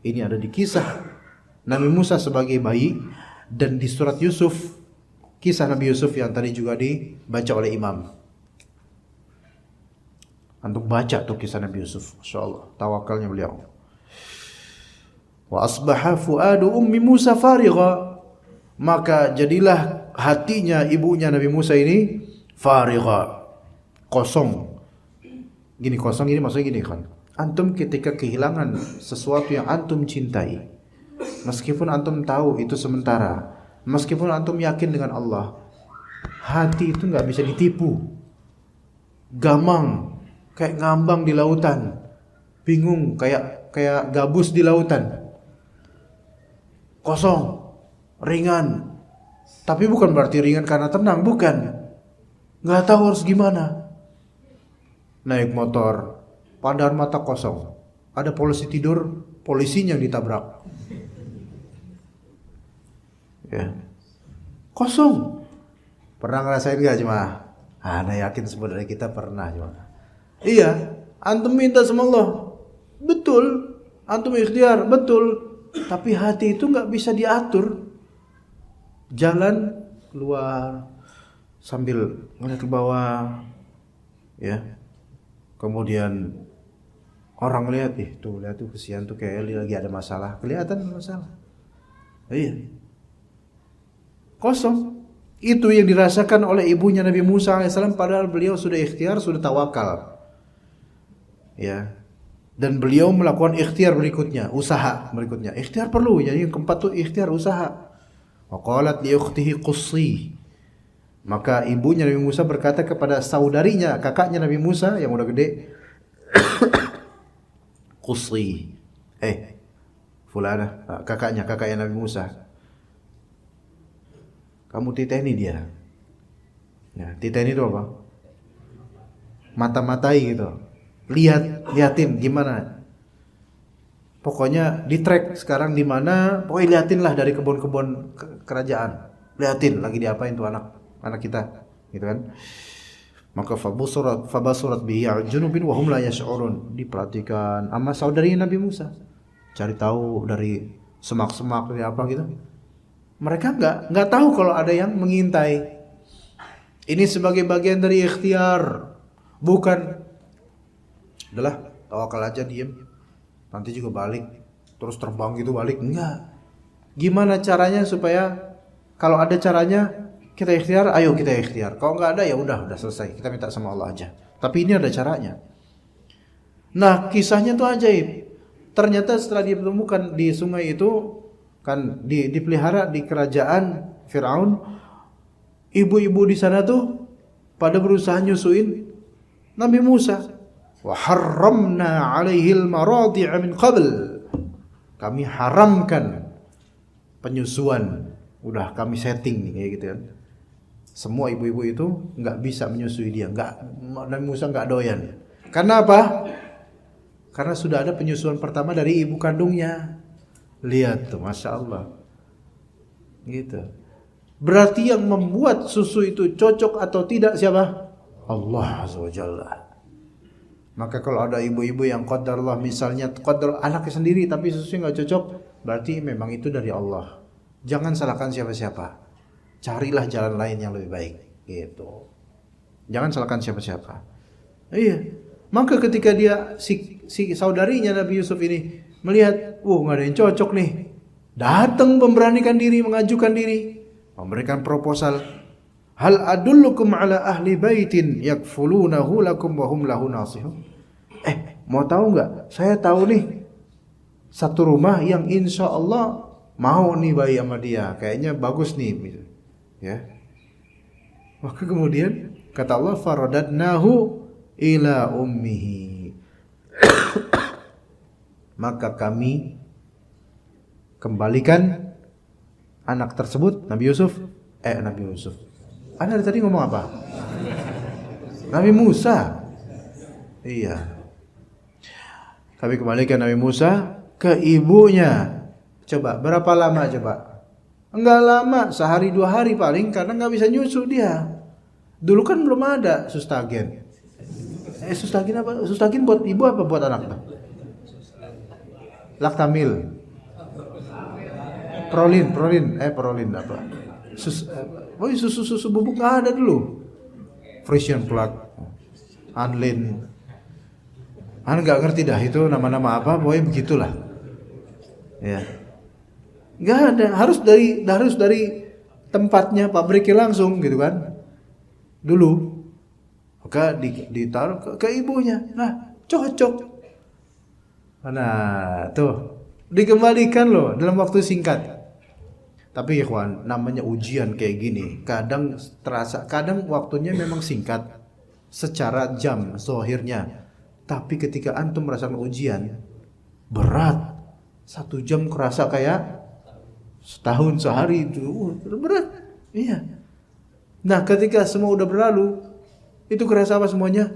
ini ada di kisah Nabi Musa sebagai bayi dan di surat Yusuf, kisah Nabi Yusuf yang tadi juga dibaca oleh imam. Antum baca tuh kisah Nabi Yusuf, masyaallah, tawakalnya beliau. Wa asbaha fuadu ummi Musa farigha, maka jadilah hatinya ibunya Nabi Musa ini farigha, kosong. Gini kosong ini maksudnya gini kan. Antum ketika kehilangan sesuatu yang antum cintai, meskipun antum tahu itu sementara, meskipun antum yakin dengan Allah, hati itu nggak bisa ditipu. Gamang, kayak ngambang di lautan, bingung kayak gabus di lautan. Kosong, ringan. Tapi bukan berarti ringan karena tenang, bukan. Nggak tahu harus gimana. Naik motor, padahal mata kosong. Ada polisi tidur, polisinya yang ditabrak. Ya. Kosong. Pernah ngerasain gak cuma? Ana yakin semua dari kita pernah cuma. Iya, antum minta sama Allah. Betul. Antum ikhtiar, betul. Tapi hati itu gak bisa diatur. Jalan keluar sambil ngeliat ke bawah. Ya. Kemudian orang lihat, lihat tuh kesian tuh kayak lagi ada masalah. Kelihatan masalah. Iya. Kosong. Itu yang dirasakan oleh ibunya Nabi Musa AS, padahal beliau sudah ikhtiar, sudah tawakal. Ya. Dan beliau melakukan ikhtiar berikutnya, usaha berikutnya. Ikhtiar perlu, jadi yang keempat tuh ikhtiar usaha. Wa qalat li ukhtihi qussi. Maka ibunya Nabi Musa berkata kepada saudarinya, kakaknya Nabi Musa yang udah gede, qussi. Fulana, kakaknya Nabi Musa. Kamu titeni dia. Ya, titeni itu apa? Mata-matai gitu. Lihatin gimana. Pokoknya di track sekarang di mana, pokoknya liatin lah dari kebun-kebun kerajaan. Liatin lagi diapain tuh anak kita, gitu kan. Maka fabasurat bihi junubin wa hum la yash'urun. Diperhatikan sama saudarinya Nabi Musa. Cari tahu dari semak-semak dari apa gitu. Mereka enggak tahu kalau ada yang mengintai. Ini sebagai bagian dari ikhtiar. Bukan udahlah, tawakal aja diem. Nanti juga balik, terus terbang gitu balik. Enggak. Gimana caranya supaya kalau ada caranya kita ikhtiar, ayo kita ikhtiar. Kalau enggak ada ya udah selesai. Kita minta sama Allah aja. Tapi ini ada caranya. Nah, kisahnya tuh ajaib. Ternyata setelah dia ditemukan di sungai itu kan dipelihara di kerajaan Firaun, ibu-ibu di sana tuh pada berusaha nyusuin Nabi Musa. Wa harramna 'alaihi al-maradi'a min qabl. Kami haramkan penyusuan. Udah kami setting nih kayak gitu kan. Semua ibu-ibu itu enggak bisa menyusui dia, Nabi Musa enggak doyan. Karena apa? Karena sudah ada penyusuan pertama dari ibu kandungnya. Lihat tuh, Masya Allah. Gitu. Berarti yang membuat susu itu cocok atau tidak siapa? Allah Azza wa Jalla. Maka kalau ada ibu-ibu yang qadarullah misalnya qadar anaknya sendiri tapi susunya nggak cocok, berarti memang itu dari Allah. Jangan salahkan siapa-siapa. Carilah jalan lain yang lebih baik. Gitu. Jangan salahkan siapa-siapa. Iya. Maka ketika dia si saudarinya Nabi Yusuf ini melihat, nggak ada yang cocok nih, datang memberanikan diri, mengajukan diri, memberikan proposal. Hal adullukum ala ahli baitin yakfulunahu lakum wa hum lahu nasihun. Mau tahu nggak? Saya tahu nih satu rumah yang insya Allah mau nih bayi sama dia, kayaknya bagus nih, ya. Maka kemudian kata Allah, faradadnahu ila ummihi. Maka kami kembalikan anak tersebut, Nabi Yusuf. Anda tadi ngomong apa? Nabi Musa. Iya. Kami kembalikan Nabi Musa ke ibunya. Coba, berapa lama coba? Enggak lama, sehari 2 hari paling, karena enggak bisa nyusu dia. Dulu kan belum ada sustagen. Sustagen apa? Sustagen buat ibu apa buat anak? Laktamil. Prolin apa? Susu bubuk nggak ada dulu. Frisian plug, Anlin. Anda nggak ngerti dah itu nama-nama apa, pokoknya begitulah. Ya, nggak ada. Harus dari tempatnya pabriknya langsung gitu kan. Dulu, maka ditaruh ke ibunya. Nah, cocok. Nah, tuh dikembalikan loh dalam waktu singkat. Tapi ikhwan, namanya ujian kayak gini, kadang terasa, kadang waktunya memang singkat secara jam zahirnya. Tapi ketika antum merasakan ujian berat, 1 jam kerasa kayak setahun sehari itu berat. Iya. Nah, ketika semua udah berlalu, itu kerasa apa semuanya?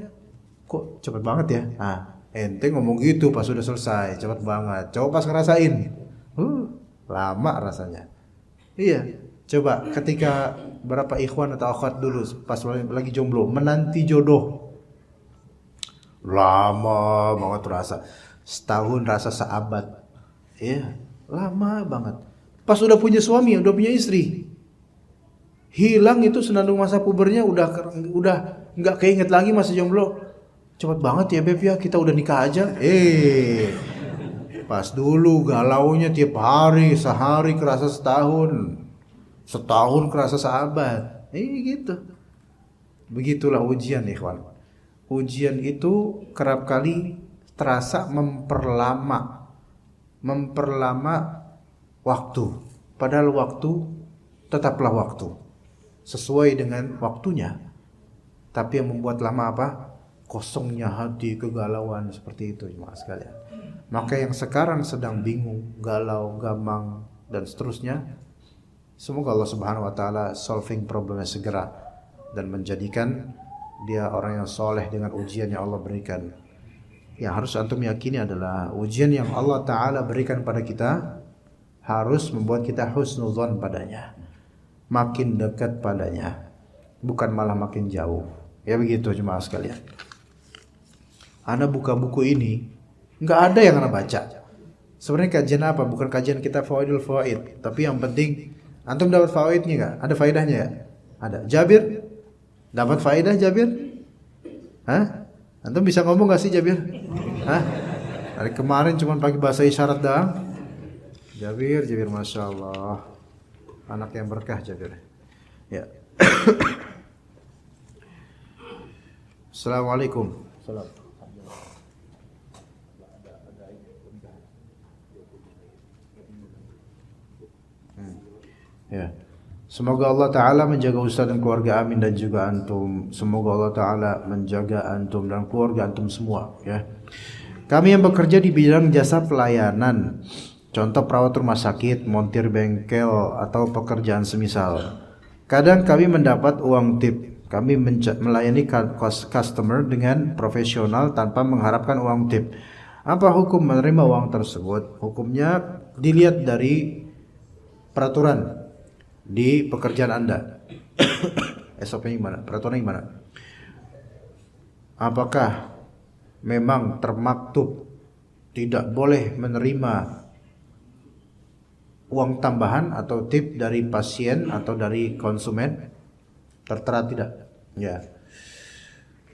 Kok cepat banget ya? Ente ngomong gitu pas sudah selesai, cepat banget. Coba pas ngerasain, lama rasanya. Iya, coba ketika berapa ikhwan atau akhwat dulu pas lagi jomblo menanti jodoh, lama banget rasa, setahun rasa seabad, iya, lama banget. Pas udah punya suami, udah punya istri, hilang itu senandung masa pubernya, udah nggak keinget lagi masa jomblo. Cepet banget ya beb ya, kita udah nikah aja. Pas dulu galaunya tiap hari, sehari kerasa setahun kerasa seabad. Gitu. Begitulah ujian ikhwan. Ujian itu kerap kali terasa memperlama waktu. Padahal waktu tetaplah waktu. Sesuai dengan waktunya. Tapi yang membuat lama apa? Kosongnya hati, kegalauan seperti itu jemaah sekalian. Maka yang sekarang sedang bingung, galau, gamang dan seterusnya, semoga Allah Subhanahu wa taala solving problemnya segera dan menjadikan dia orang yang soleh dengan ujian yang Allah berikan. yang harus antum yakini adalah ujian yang Allah Ta'ala berikan pada kita harus membuat kita husnuzon padanya, makin dekat padanya, bukan malah makin jauh. Ya begitu jemaah sekalian. Ana buka buku ini, nggak ada yang ana baca. Sebenarnya kajian apa? Bukan kajian kita fawaidul fawaid, tapi yang penting antum dapat fawaidnya nggak? Ada faedahnya ya? Ada. Jabir dapat faedah Jabir? Hah? Antum bisa ngomong nggak sih Jabir? Hah? Dari kemarin cuma pakai bahasa isyarat doang. Jabir, masya Allah, anak yang berkah Jabir. Ya. Assalamualaikum. Salam. Ya. Semoga Allah Ta'ala menjaga Ustaz dan keluarga amin dan juga antum. Semoga Allah Ta'ala menjaga antum dan keluarga antum semua ya. Kami yang bekerja di bidang jasa pelayanan, contoh perawat rumah sakit, montir bengkel atau pekerjaan semisal, kadang kami mendapat uang tip. Kami melayani customer dengan profesional tanpa mengharapkan uang tip. Apa hukum menerima uang tersebut? Hukumnya dilihat dari peraturan di pekerjaan Anda. SOP-nya gimana? Peraturannya gimana? Apakah memang termaktub tidak boleh menerima uang tambahan atau tip dari pasien atau dari konsumen? Tertera tidak? Ya.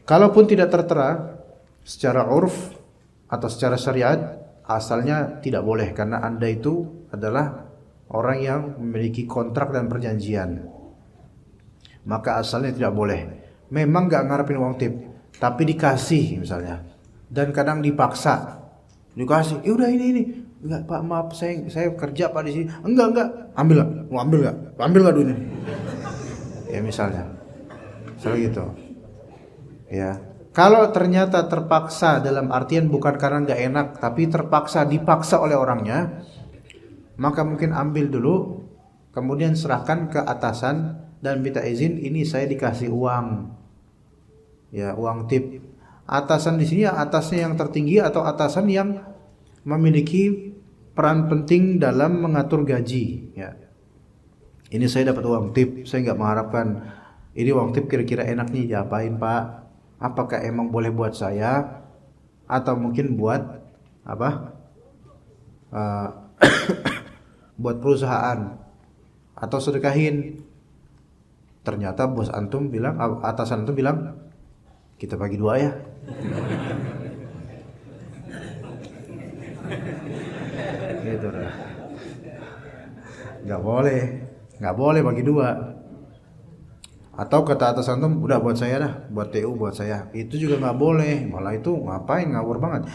Kalaupun tidak tertera secara urf atau secara syariat, asalnya tidak boleh karena Anda itu adalah orang yang memiliki kontrak dan perjanjian, maka asalnya tidak boleh. Memang gak ngarepin uang tip, tapi dikasih misalnya, dan kadang dipaksa dikasih. Udah ini enggak Pak, maaf saya kerja Pak di sini. Enggak ambil gak? Mau ambil gak duit ini? Ya misalnya gitu ya. Kalau ternyata terpaksa dalam artian bukan karena gak enak, tapi dipaksa oleh orangnya, maka mungkin ambil dulu, kemudian serahkan ke atasan dan minta izin, ini saya dikasih uang, ya uang tip. Atasan di sini atasnya yang tertinggi atau atasan yang memiliki peran penting dalam mengatur gaji. Ya, ini saya dapat uang tip, saya nggak mengharapkan ini uang tip kira-kira enak nih diapain Pak? Apakah emang boleh buat saya atau mungkin buat apa? Buat perusahaan atau sedekahin. Ternyata bos antum bilang, atasan antum bilang, kita bagi 2 ya. Gitu dah. Nggak boleh bagi 2. Atau kata atasan antum, udah buat saya dah, buat TU buat saya. Itu juga nggak boleh. Malah itu ngapain, ngawur banget.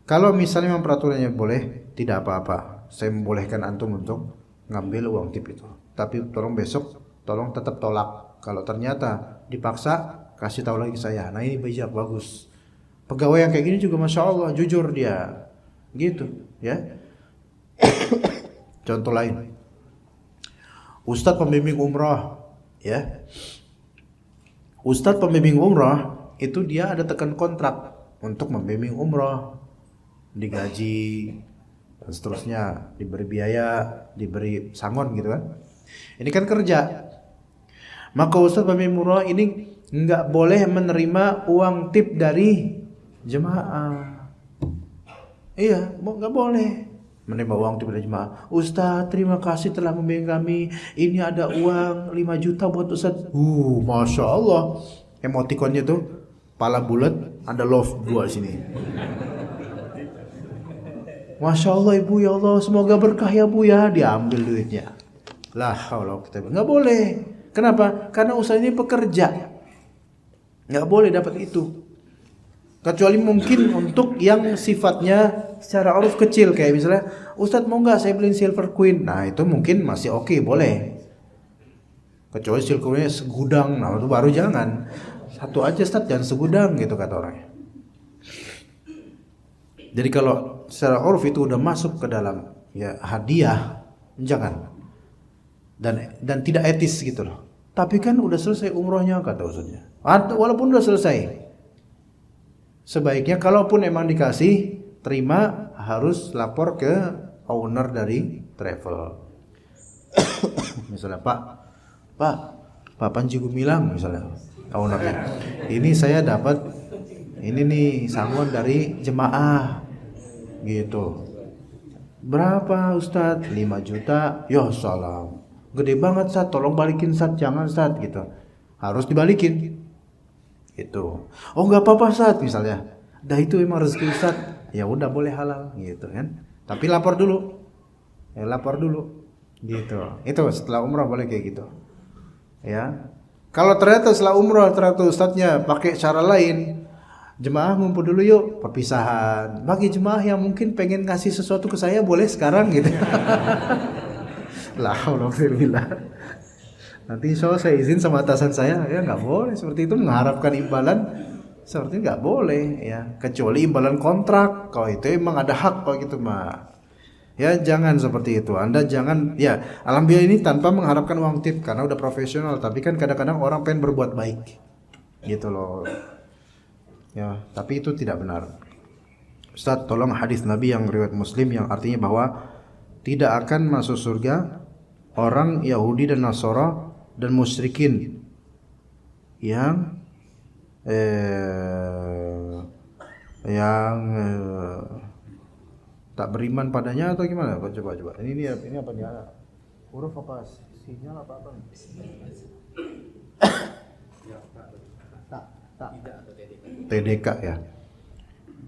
Kalau misalnya memang peraturannya boleh, tidak apa-apa. Saya membolehkan antum untuk ngambil uang tip itu. Tapi tolong besok, tolong tetap tolak. Kalau ternyata dipaksa, kasih tahu lagi saya. Nah ini bijak, bagus. Pegawai yang kayak gini juga masya Allah, jujur dia. Gitu, ya. Contoh lain. Ustadz pembimbing umrah, ya. Ustadz pembimbing umrah itu dia ada tekan kontrak untuk membimbing umrah, digaji dan seterusnya, diberi biaya, diberi sangon gitu kan. Ini kan kerja. Maka Ustaz pembimbing umrah ini nggak boleh menerima uang tip dari jemaah. Iya, nggak boleh menerima uang tip dari jemaah. Ustaz, terima kasih telah membimbing kami. Ini ada uang 5 juta buat Ustaz. Masya Allah. Emotikonnya tuh pala bulat, ada love 2 sini. Masya Allah ibu, ya Allah semoga berkah ya bu ya. Diambil duitnya. Lah kalau kita nggak boleh. Kenapa? Karena usaha ini pekerja, nggak boleh dapat itu. Kecuali mungkin untuk yang sifatnya secara uruf kecil, kayak misalnya Ustadz mau nggak saya beliin Silver Queen. Nah itu mungkin masih oke, boleh. Kecuali Silver Queennya segudang, nah itu baru jangan. Satu aja Ustadz, jangan segudang gitu kata orangnya. Jadi kalau secara uruf itu udah masuk ke dalam ya hadiah, jangan. Dan tidak etis gitu loh. Tapi kan udah selesai umrohnya kata Ustaznya. Walaupun udah selesai. sebaiknya kalaupun emang dikasih, terima, harus lapor ke owner dari travel. Misalnya Pak Panji Gumilang misalnya, ownernya. Ini saya dapat ini nih sangon dari jemaah gitu. Berapa Ustadz? 5 juta. Ya salam. Gede banget Ustadz, tolong balikin Ustadz, jangan Ustadz gitu. Harus dibalikin. Gitu. Oh enggak apa-apa Ustadz misalnya. Dah itu emang rezeki Ustadz. Ya udah boleh halal gitu kan. Tapi lapor dulu. Lapor dulu. Gitu. Itu setelah umrah boleh kayak gitu. Ya. Kalau ternyata setelah umrah ternyata Ustadznya pakai cara lain, jemaah ngumpul dulu yuk, perpisahan. Bagi jemaah yang mungkin pengen ngasih sesuatu ke saya boleh sekarang gitu. La haula wala billah. Nanti insya Allah saya izin sama atasan saya, ya nggak boleh seperti itu, mengharapkan imbalan seperti nggak boleh ya, kecuali imbalan kontrak. Kalau itu emang ada hak kalau gitu mah. Ya jangan seperti itu. Anda jangan ya, alhamdulillah ini tanpa mengharapkan uang tip karena udah profesional, tapi kan kadang-kadang orang pengen berbuat baik. Gitu loh. Ya, tapi itu tidak benar. Ustaz, tolong hadis Nabi yang riwayat Muslim yang artinya bahwa tidak akan masuk surga orang Yahudi dan Nasara dan musyrikin yang tak beriman padanya atau gimana? Coba. Ini apa nih? Huruf apa? Sinyal apa? Tak. TDK ya.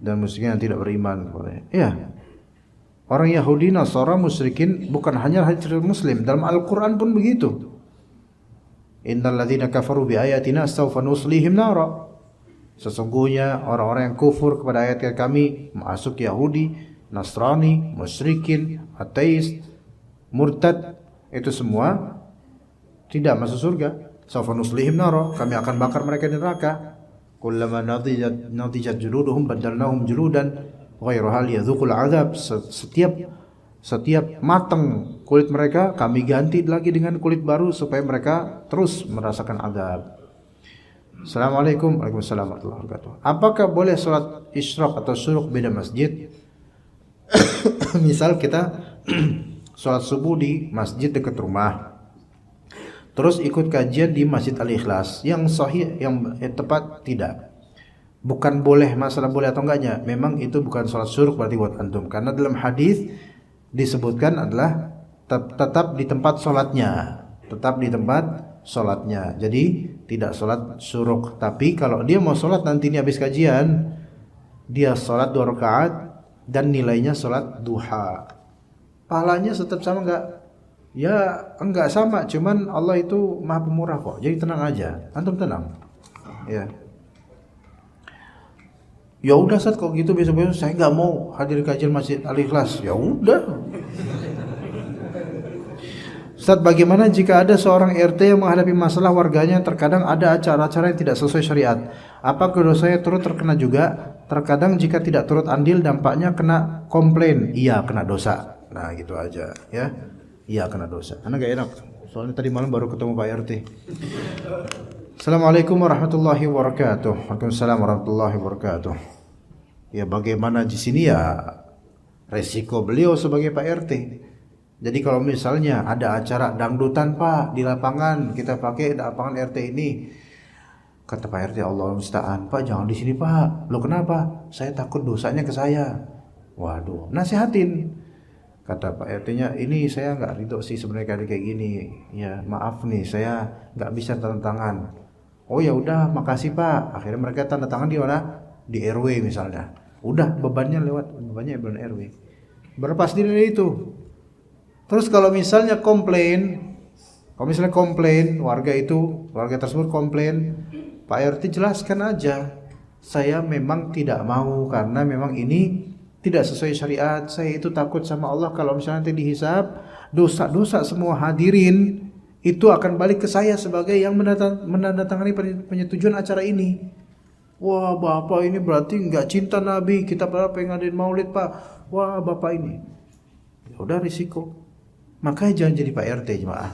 Dan musyrikin yang tidak beriman. Ya. Orang Yahudi, Nasara, musyrikin bukan hanya hadis Muslim, dalam Al-Qur'an pun begitu. Innal ladzina kafaru bi ayatina sawfa nuslihim nara. Sesungguhnya orang-orang yang kufur kepada ayat kami masuk Yahudi, Nasrani, musyrikin, ateis, murtad, itu semua tidak masuk surga. Sawfa nuslihim nara, kami akan bakar mereka di neraka. Kullama nadijat juluduhum badalnahum juludan ghairuha liyadzuqul azab. Setiap matang kulit mereka kami ganti lagi dengan kulit baru supaya mereka terus merasakan azab. Assalamualaikum warahmatullahi wabarakatuh. Apakah boleh sholat isyraq atau syuruk beda masjid? Misal kita sholat subuh di masjid dekat rumah, terus ikut kajian di Masjid Al-Ikhlas. Yang sahih, yang tepat tidak. Bukan boleh, masalah boleh atau enggaknya, memang itu bukan sholat syuruk berarti buat antum. Karena dalam hadis disebutkan adalah tetap di tempat sholatnya. Tetap di tempat sholatnya. Jadi tidak sholat syuruk. Tapi kalau dia mau sholat nanti ini habis kajian, dia sholat 2 rakaat dan nilainya sholat duha. Pahalanya tetap sama enggak? Ya enggak sama, cuman Allah itu Maha Pemurah kok. Jadi tenang aja, antum tenang. Ya. Ya udah Ustaz, kalau gitu besok-besok saya enggak mau hadir kajian Masjid Al-Ikhlas. Ya udah. Ustaz, bagaimana jika ada seorang RT yang menghadapi masalah warganya, terkadang ada acara-acara yang tidak sesuai syariat? Apakah dosanya turut terkena juga? Terkadang jika tidak turut andil dampaknya kena komplain. Iya, kena dosa. Nah, gitu aja ya. Iya, kena dosa. Karena gak enak. Soalnya tadi malam baru ketemu Pak RT. Assalamualaikum warahmatullahi wabarakatuh. Waalaikumsalam warahmatullahi wabarakatuh. Ya bagaimana di sini ya resiko beliau sebagai Pak RT. Jadi kalau misalnya ada acara dangdutan Pak di lapangan, kita pakai lapangan RT ini. Kata Pak RT, Allah musta'an, Pak jangan di sini Pak. Loh kenapa? Saya takut dosanya ke saya. Waduh, nasihatin. Kata Pak RT-nya, ini saya nggak ridho sih sebenarnya kayak gini. Ya maaf nih, saya nggak bisa tanda tangan. Oh ya udah, makasih Pak. Akhirnya mereka tanda tangan di mana? Di RW misalnya. Udah bebannya lewat, bebannya bukan RW. Berlepas diri dari itu. Terus kalau misalnya komplain, warga tersebut komplain, Pak RT jelaskan aja, saya memang tidak mau karena memang ini tidak sesuai syariat. Saya itu takut sama Allah kalau misalnya nanti dihisab, dosa-dosa semua hadirin itu akan balik ke saya sebagai yang menandatangani penyetujuan acara ini. Wah Bapak ini berarti nggak cinta Nabi, kita pengen ngadain maulid Pak. Wah Bapak ini, ya udah risiko. Makanya jangan jadi Pak RT jemaah.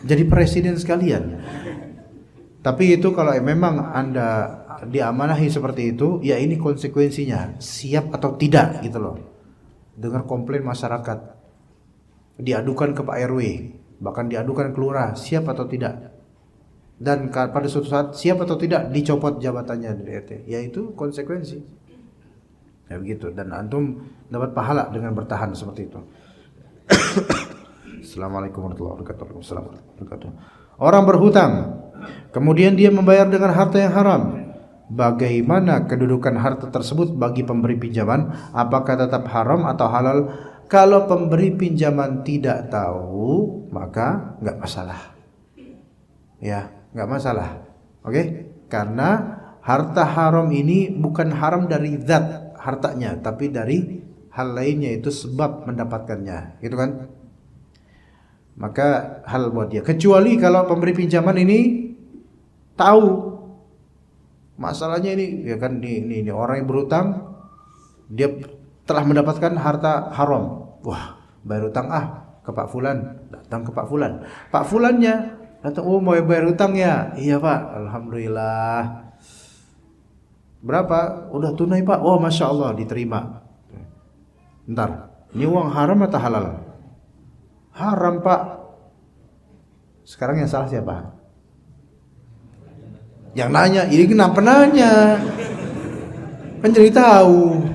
Jadi presiden sekalian. Tapi itu kalau memang Anda diamanahi seperti itu, ya ini konsekuensinya, siap atau tidak gitu loh. Dengar komplain masyarakat, diadukan ke Pak RW, bahkan diadukan ke lurah, siap atau tidak. Dan pada suatu saat siap atau tidak dicopot jabatannya dari RT, yaitu konsekuensi. Ya begitu, dan antum dapat pahala dengan bertahan seperti itu. Assalamualaikum warahmatullahi wabarakatuh. Orang berhutang, kemudian dia membayar dengan harta yang haram. Bagaimana kedudukan harta tersebut bagi pemberi pinjaman? Apakah tetap haram atau halal? Kalau pemberi pinjaman tidak tahu, maka nggak masalah. Ya, nggak masalah. Oke? Karena harta haram ini bukan haram dari zat hartanya, tapi dari hal lainnya, itu sebab mendapatkannya, gitu kan? Maka hal buat dia. Kecuali kalau pemberi pinjaman ini tahu masalahnya ini, ya kan, ini orang yang berutang, dia telah mendapatkan harta haram. Wah, bayar utang ke Pak Fulan, datang ke Pak Fulan. Pak Fulannya datang, oh mau bayar utang ya? Iya Pak, alhamdulillah. Berapa? Udah tunai Pak. Oh masya Allah, diterima. Bentar, ini uang haram atau halal? Haram Pak. Sekarang yang salah siapa? Yang nanya. Ini kenapa nanya? Kan jadi tahu.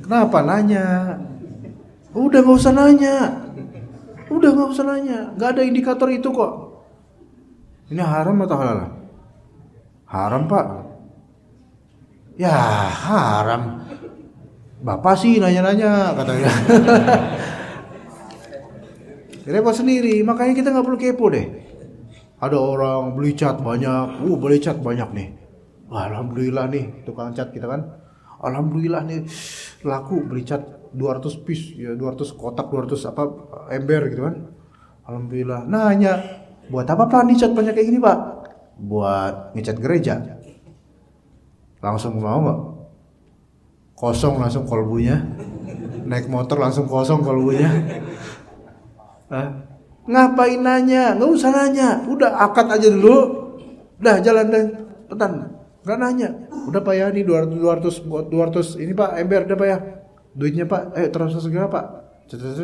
Kenapa nanya? Udah gak usah nanya. Gak ada indikator itu kok. Ini haram atau halal? Haram Pak. Ya haram. Bapak sih nanya-nanya katanya. Repot sendiri. Makanya kita gak perlu kepo deh. Ada orang beli cat banyak. Beli cat banyak nih. Wah, alhamdulillah nih tukang cat kita kan. Alhamdulillah nih laku beli cat 200 piece ya, 200 kotak, 200 ember gitu kan. Alhamdulillah. Nanya, buat apa Pak nih cat banyak kayak gini Pak? Buat ngecat gereja. Langsung mau nggak? Kosong langsung kolbunya. Naik motor langsung kosong kolbunya. Ngapain nanya? Nggak usah nanya. Udah akad aja dulu. Udah jalan deh. Petan. Nggak nanya. Udah Pak ya, nih 200 buat 200 ini Pak ember udah Pak ya. Duitnya Pak, transfer segera Pak.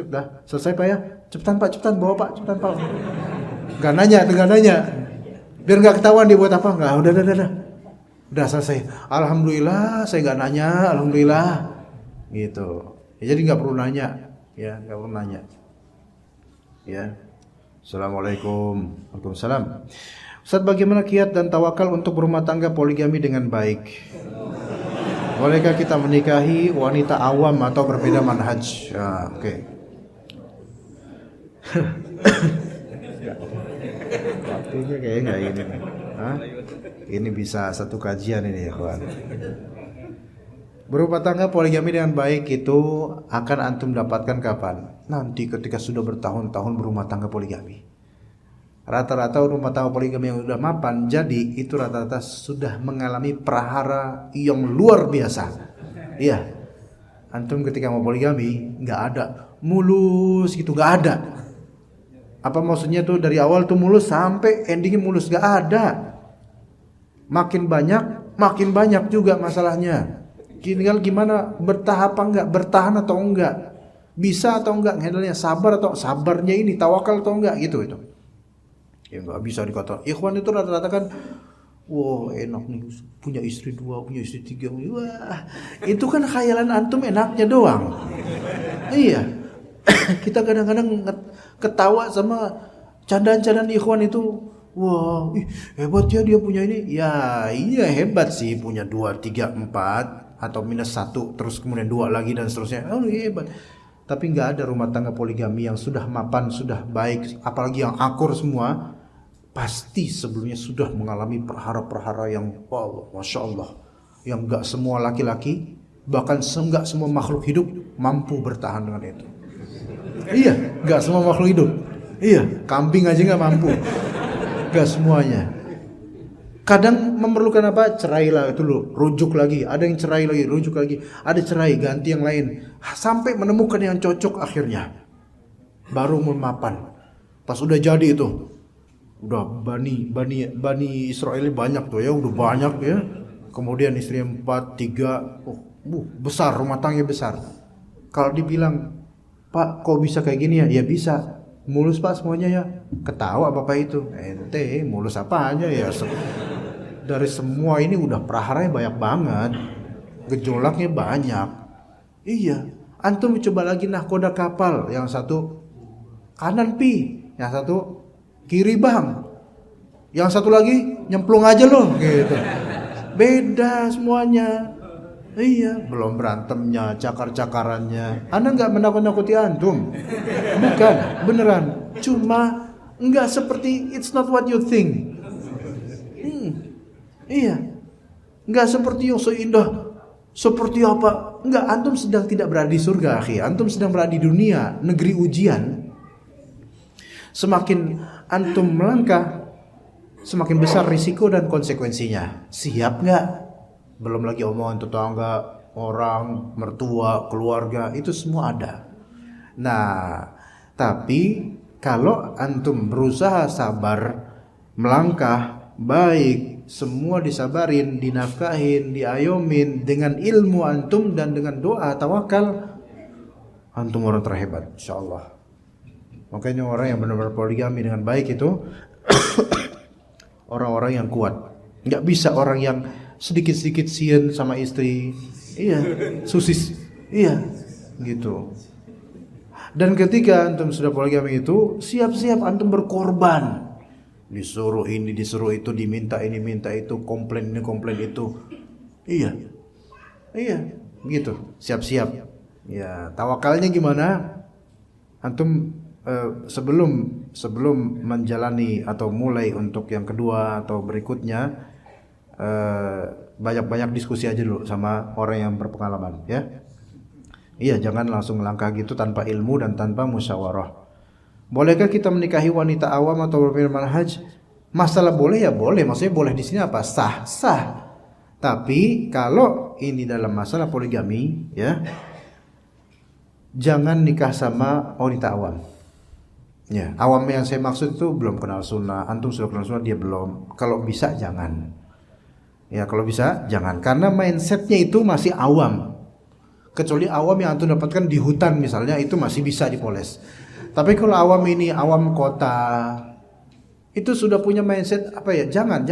Udah selesai Pak ya. Cepetan Pak, cepetan bawa Pak, cepetan Pak. Nggak nanya. Biar nggak ketahuan dia buat apa. Nggak, udah. Udah selesai. Alhamdulillah, saya nggak nanya. Alhamdulillah, gitu. Ya, jadi nggak perlu nanya, ya nggak perlu nanya. Ya. Assalamualaikum. Waalaikumsalam. Ustaz, bagaimana kiat dan tawakal untuk berumah tangga poligami dengan baik? Bolehkah kita menikahi wanita awam atau berbeda manhaj? Ya, oke. Waktunya kayaknya nggak ini. Ini bisa satu kajian ini ya kawan. Berumah tangga poligami dengan baik itu akan antum dapatkan kapan? Nanti ketika sudah bertahun-tahun berumah tangga poligami. Rata-rata rumah tangga poligami yang sudah mapan, jadi itu rata-rata sudah mengalami prahara yang luar biasa. Iya. Antum ketika mau poligami nggak ada mulus gitu, nggak ada. Apa maksudnya tuh dari awal tuh mulus sampai endingnya mulus, nggak ada. Makin banyak juga masalahnya. Tinggal gimana bertahap apa enggak, bertahan atau enggak, bisa atau enggak handle-nya, sabarnya ini tawakal atau enggak gitu itu. Ya enggak bisa dikata. Ikhwan itu rata-rata kan, wah enak nih punya istri 2, punya istri 3. Wah, itu kan khayalan antum enaknya doang. Iya. Kita kadang-kadang ketawa sama candaan-candaan ikhwan itu. Wah, hebat ya dia punya ini. Ya, iya hebat sih punya 2, 3, 4 atau minus 1 terus kemudian 2 lagi dan seterusnya. Oh, iya hebat. Tapi nggak ada rumah tangga poligami yang sudah mapan, sudah baik, apalagi yang akur semua, pasti sebelumnya sudah mengalami perhara-perhara yang wow, masya Allah, yang nggak semua laki-laki, bahkan nggak semua makhluk hidup mampu bertahan dengan itu. Iya, nggak semua makhluk hidup. Iya, kambing aja nggak mampu. Gak semuanya. Kadang memerlukan apa? Cerai lah itu loh, rujuk lagi. Ada yang cerai lagi, rujuk lagi. Ada cerai, ganti yang lain. Sampai menemukan yang cocok akhirnya. Baru memapan. Pas udah jadi itu. Udah Bani Israel banyak tuh ya, udah banyak ya. Kemudian istri 4, 3, besar, rumah tangga besar. Kalau dibilang, Pak kok bisa kayak gini ya? Ya bisa, mulus Pak semuanya ya. Ketawa bapak itu, ente mulus apanya ya. Dari semua ini udah praharanya banyak banget, gejolaknya banyak. Iya, antum coba lagi nahkoda kapal, yang satu kanan pi, yang satu kiri bang, yang satu lagi nyemplung aja loh gitu. Beda semuanya. Iya, belum berantemnya, cakar-cakarannya. Anda nggak menakut-nakuti antum, bukan, beneran. Cuma nggak seperti, it's not what you think. Iya, nggak seperti yang seindah, seperti apa? Nggak, antum sedang tidak berada di surga, akhi. Antum sedang berada di dunia, negeri ujian. Semakin antum melangkah, semakin besar risiko dan konsekuensinya. Siap nggak? Belum lagi omongan tetangga, orang, mertua, keluarga, itu semua ada. Nah, tapi kalau antum berusaha sabar, melangkah baik, semua disabarin, dinafkahin, diayomin dengan ilmu antum dan dengan doa, tawakal, antum orang terhebat, insyaallah. Makanya orang yang benar-benar poligami dengan baik itu orang-orang yang kuat. Nggak bisa orang yang sedikit-sedikit sien sama istri, iya, susis, iya, gitu. Dan ketika antum sudah poligami itu, siap-siap antum berkorban. Disuruh ini, disuruh itu, diminta ini, minta itu, komplain ini, komplain itu. Iya, gitu. Siap-siap. Ya, tawakalnya gimana? Antum sebelum menjalani atau mulai untuk yang kedua atau berikutnya, banyak-banyak diskusi aja dulu sama orang yang berpengalaman, ya. Iya, jangan langsung melangkah gitu tanpa ilmu dan tanpa musyawarah. Bolehkah kita menikahi wanita awam atau berbeda manhaj? Masalah boleh ya boleh, maksudnya boleh di sini apa? Sah. Tapi kalau ini dalam masalah poligami, ya, jangan nikah sama wanita awam. Ya, awam yang saya maksud itu belum kenal sunnah. Antum sudah kenal sunnah, dia belum. Kalau bisa jangan. Ya, kalau bisa jangan, karena mindsetnya itu masih awam. Kecuali awam yang antum dapatkan di hutan misalnya, itu masih bisa dipoles. Tapi kalau awam ini awam kota, itu sudah punya mindset apa ya? Jangan,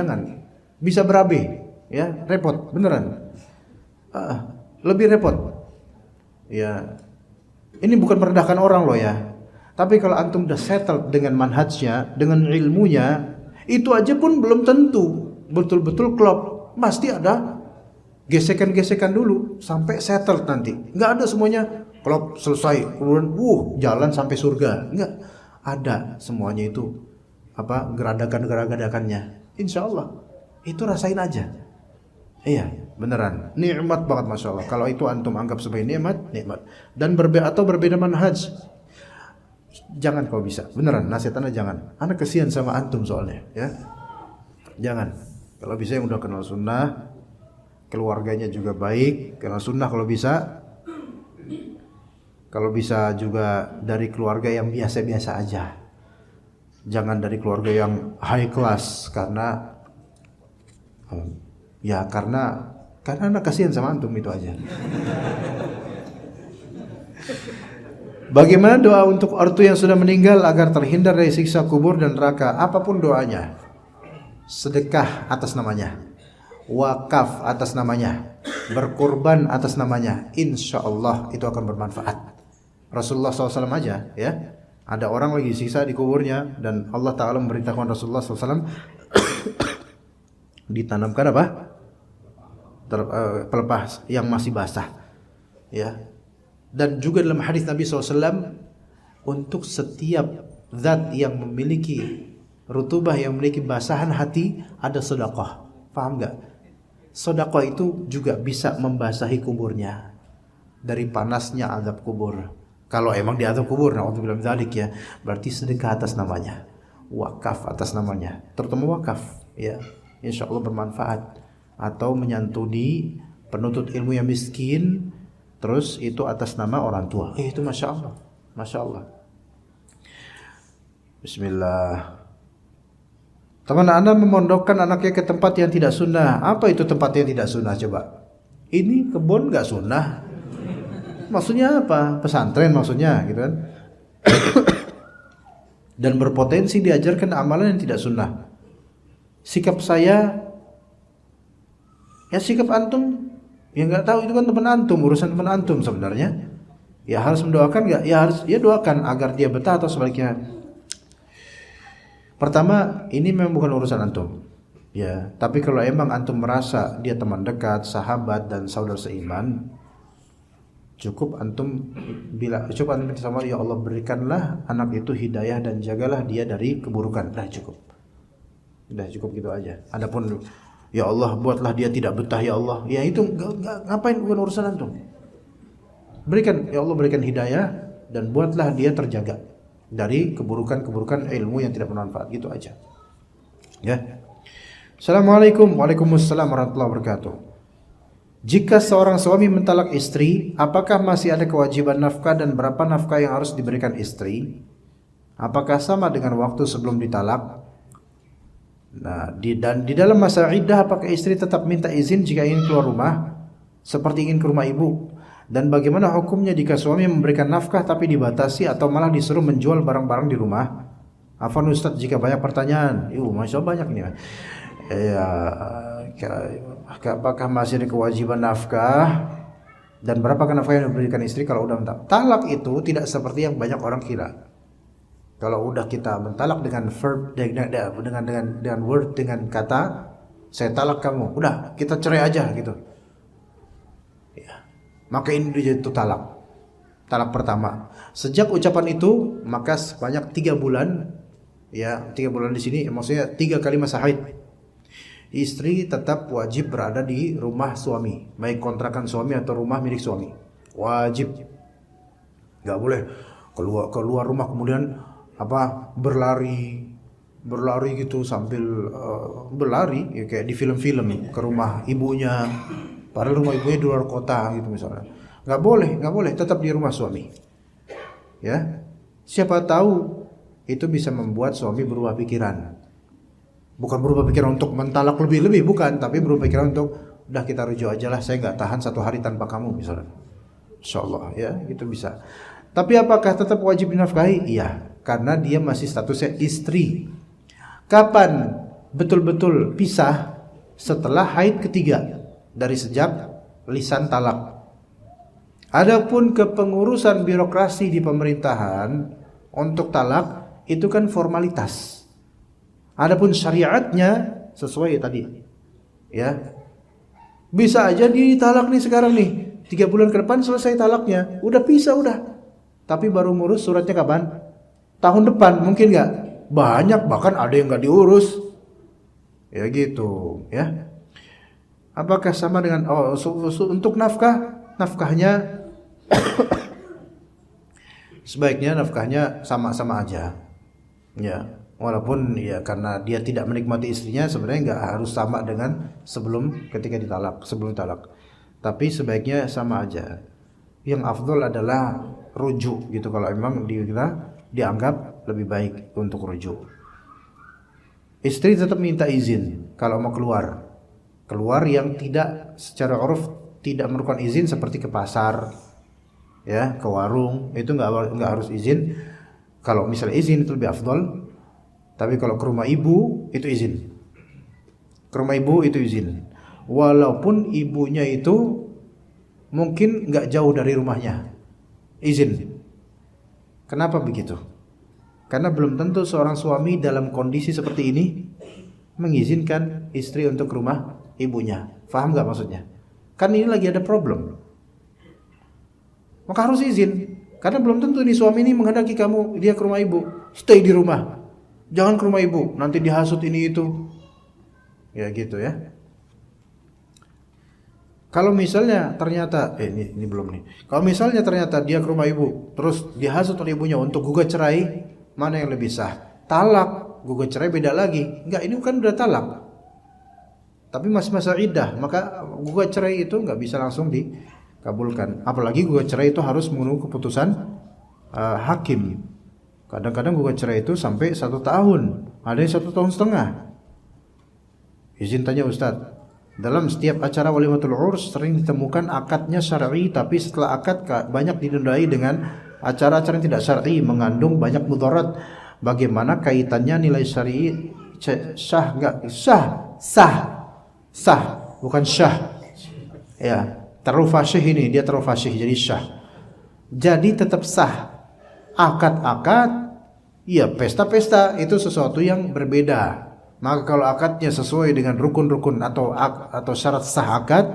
bisa berabe, ya, repot, beneran, lebih repot. Ya, ini bukan merendahkan orang loh ya. Tapi kalau antum udah settle dengan manhajnya, dengan ilmunya, itu aja pun belum tentu betul-betul klop. Pasti ada gesekan-gesekan dulu sampai settle nanti. Nggak ada semuanya klop selesai, kemudian jalan sampai surga. Enggak, ada semuanya itu geradakan-geradakannya. Insyaallah itu rasain aja. Iya, beneran nikmat banget, masya Allah. Kalau itu antum anggap sebagai nikmat. Dan berbeda manhaj, jangan kalau bisa, beneran nasihatnya jangan. Anak kesian sama antum soalnya, ya. Jangan. Kalau bisa yang udah kenal sunnah, keluarganya juga baik, kenal sunnah kalau bisa. Kalau bisa juga dari keluarga yang biasa-biasa aja. Jangan dari keluarga yang high class, karena anak kasihan sama antum, itu aja. Bagaimana doa untuk ortu yang sudah meninggal agar terhindar dari siksa kubur dan neraka? Apapun doanya. Sedekah atas namanya, wakaf atas namanya, berkorban atas namanya, insya Allah itu akan bermanfaat. Rasulullah SAW aja, ya, ada orang lagi siksa di kuburnya dan Allah Ta'ala memberitahukan Rasulullah SAW ditanamkan apa? Pelepah yang masih basah, ya. Dan juga dalam hadis Nabi SAW, untuk setiap zat yang memiliki rutubah, yang memiliki basahan hati, ada sedekah. Paham gak? Sedekah itu juga bisa membasahi kuburnya dari panasnya azab kubur. Kalau emang di azab kubur, na'udzubillah min dzalik, ya, berarti sedekah atas namanya, wakaf atas namanya, terutama wakaf, ya, insya Allah bermanfaat. Atau menyantuni penuntut ilmu yang miskin, terus itu atas nama orang tua, itu masya Allah. Bismillah. Teman Anda memondokkan anaknya ke tempat yang tidak sunnah. Apa itu tempat yang tidak sunnah coba? Ini kebun gak sunnah. Maksudnya apa? Pesantren maksudnya gitu kan. Dan berpotensi diajarkan amalan yang tidak sunnah. Sikap saya, ya sikap antum, ya nggak tahu itu kan teman antum, urusan teman antum sebenarnya. Ya harus mendoakan nggak? Ya harus, ya doakan agar dia betah atau sebaliknya. Pertama, ini memang bukan urusan antum. Ya, tapi kalau emang antum merasa dia teman dekat, sahabat dan saudara seiman, cukup antum minta sama ya Allah, berikanlah anak itu hidayah dan jagalah dia dari keburukan. Dah cukup. Udah cukup gitu aja. Adapun ya Allah buatlah dia tidak betah ya Allah. Ya itu ngapain, bukan urusan antum. Berikan ya Allah, berikan hidayah dan buatlah dia terjaga dari keburukan-keburukan ilmu yang tidak bermanfaat, gitu aja. Ya. Assalamualaikum. Waalaikumsalam warahmatullahi wabarakatuh. Jika seorang suami mentalak istri, apakah masih ada kewajiban nafkah dan berapa nafkah yang harus diberikan istri? Apakah sama dengan waktu sebelum ditalak? Nah, di dalam masa iddah apakah istri tetap minta izin jika ingin keluar rumah seperti ingin ke rumah ibu? Dan bagaimana hukumnya jika suami memberikan nafkah tapi dibatasi atau malah disuruh menjual barang-barang di rumah? Afwan Ustaz jika banyak pertanyaan. Masya Allah banyak nih. Ya, apakah masih ada kewajiban nafkah dan berapa nafkah yang diberikan istri kalau udah mentalak? Talak itu tidak seperti yang banyak orang kira. Kalau udah kita mentalak dengan verb, dengan word, dengan kata saya talak kamu, udah kita cerai aja gitu. Ya. Maka ini itu talak pertama. Sejak ucapan itu maka sebanyak 3 bulan, ya 3 bulan di sini maksudnya 3 kali masa haid, istri tetap wajib berada di rumah suami, baik kontrakan suami atau rumah milik suami, wajib. Gak boleh keluar rumah kemudian berlari gitu sambil berlari ya, kayak di film-film ke rumah ibunya, padahal rumah ibunya di luar kota gitu misalnya. Nggak boleh, tetap di rumah suami. Ya, siapa tahu itu bisa membuat suami berubah pikiran. Bukan berubah pikiran untuk mentalak lebih-lebih, bukan, tapi berubah pikiran untuk udah kita rujuk aja lah, saya nggak tahan 1 hari tanpa kamu misalnya. Insyaallah ya, itu bisa. Tapi apakah tetap wajib dinafkahi? Iya, karena dia masih statusnya istri. Kapan betul-betul pisah? Setelah haid ketiga dari sejak lisan talak. Adapun kepengurusan birokrasi di pemerintahan untuk talak itu kan formalitas. Adapun syariatnya sesuai tadi. Ya. Bisa aja ditalak nih sekarang nih. 3 bulan ke depan selesai talaknya. Udah pisah udah. Tapi baru ngurus suratnya kapan? Tahun depan mungkin nggak? Banyak bahkan ada yang nggak diurus. Ya gitu, ya. Apakah sama dengan untuk nafkahnya sebaiknya nafkahnya sama-sama aja. Ya, walaupun ya karena dia tidak menikmati istrinya sebenarnya nggak harus sama dengan sebelum ditalak. Tapi sebaiknya sama aja. Yang afdol adalah rujuk gitu kalau memang dianggap lebih baik untuk rujuk. Istri tetap minta izin kalau mau keluar yang tidak secara uruf tidak memerlukan izin, seperti ke pasar, ya, ke warung, itu nggak harus izin. Kalau misalnya izin itu lebih afdol. Tapi kalau ke rumah ibu itu izin. Walaupun ibunya itu mungkin nggak jauh dari rumahnya, izin. Kenapa begitu? Karena belum tentu seorang suami dalam kondisi seperti ini mengizinkan istri untuk rumah ibunya. Faham nggak maksudnya? Kan ini lagi ada problem. Maka harus izin. Karena belum tentu nih suami ini menghendaki dia ke rumah ibu. Stay di rumah. Jangan ke rumah ibu, nanti dihasut ini itu. Ya gitu ya. Kalau misalnya ternyata ini belum nih. Kalau misalnya ternyata dia ke rumah ibu, terus dihasut oleh ibunya untuk gugat cerai, mana yang lebih sah? Talak, gugat cerai beda lagi. Enggak, ini kan udah talak. Tapi masih masa iddah, maka gugat cerai itu enggak bisa langsung dikabulkan. Apalagi gugat cerai itu harus menunggu keputusan hakim. Kadang-kadang gugat cerai itu sampai 1 tahun, ada yang 1,5 tahun. Izin tanya Ustadz, dalam setiap acara walimatul urs sering ditemukan akadnya syar'i, tapi setelah akad banyak dinodai dengan acara-acara yang tidak syar'i, mengandung banyak mudarat. Bagaimana kaitannya nilai syar'i sah enggak? Sah, bukan syah. Ya, terlalu fasih ini, dia terlalu fasih jadi syah. Jadi tetap sah. Akad-akad, ya pesta-pesta itu sesuatu yang berbeda. Maka kalau akadnya sesuai dengan rukun-rukun atau syarat sah akad,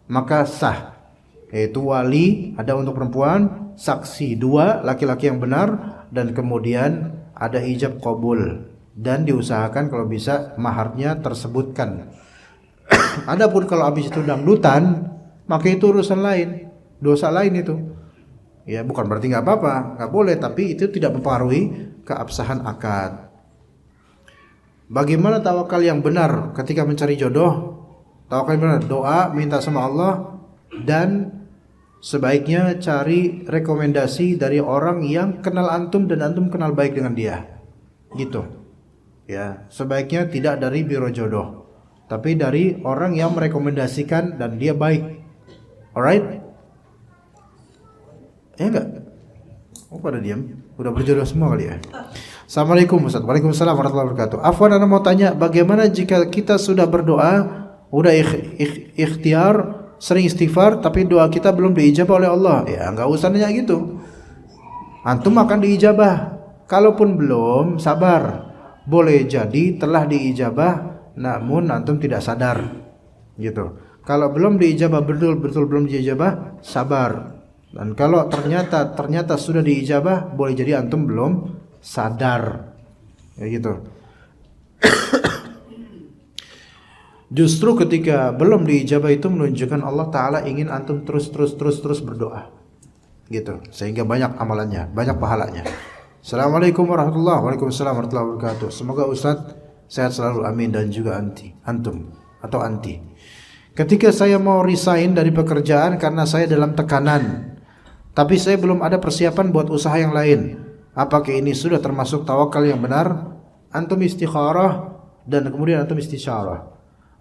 maka sah. Yaitu wali ada untuk perempuan, saksi 2 laki-laki yang benar, dan kemudian ada ijab qabul, dan diusahakan kalau bisa maharnya tersebutkan. Adapun kalau habis itu dangdutan, maka itu urusan lain, dosa lain itu. Ya, bukan berarti nggak apa-apa, nggak boleh, tapi itu tidak mempengaruhi keabsahan akad. Bagaimana tawakal yang benar ketika mencari jodoh? Tawakal yang benar, doa, minta sama Allah, dan sebaiknya cari rekomendasi dari orang yang kenal antum dan antum kenal baik dengan dia. Gitu. Ya, sebaiknya tidak dari biro jodoh, tapi dari orang yang merekomendasikan dan dia baik. Alright? Enggak? Oh, pada diam. Udah berjodoh semua kali ya. Assalamualaikum Ustaz. Waalaikumsalam warahmatullahi wabarakatuh. Afwan, ana mau tanya, bagaimana jika kita sudah berdoa, udah ikhtiar, sering istighfar, tapi doa kita belum diijabah oleh Allah? Ya, enggak usah nanya gitu. Antum akan diijabah. Kalaupun belum, sabar. Boleh jadi telah diijabah, namun antum tidak sadar. Gitu. Kalau belum diijabah, betul-betul belum diijabah, sabar. Dan kalau ternyata sudah diijabah, boleh jadi antum belum sadar. Ya gitu. Justru ketika belum diijabah itu menunjukkan Allah Ta'ala ingin antum terus berdoa. Gitu. Sehingga banyak amalannya, banyak pahalanya. Assalamualaikum warahmatullahi wabarakatuh. Waalaikumsalam warahmatullahi wabarakatuh. Semoga Ustadz sehat selalu, amin, dan juga antum atau anti. Ketika saya mau resign dari pekerjaan karena saya dalam tekanan, tapi saya belum ada persiapan buat usaha yang lain, apakah ini sudah termasuk tawakal yang benar? Antum istikharah dan kemudian antum istisyarah.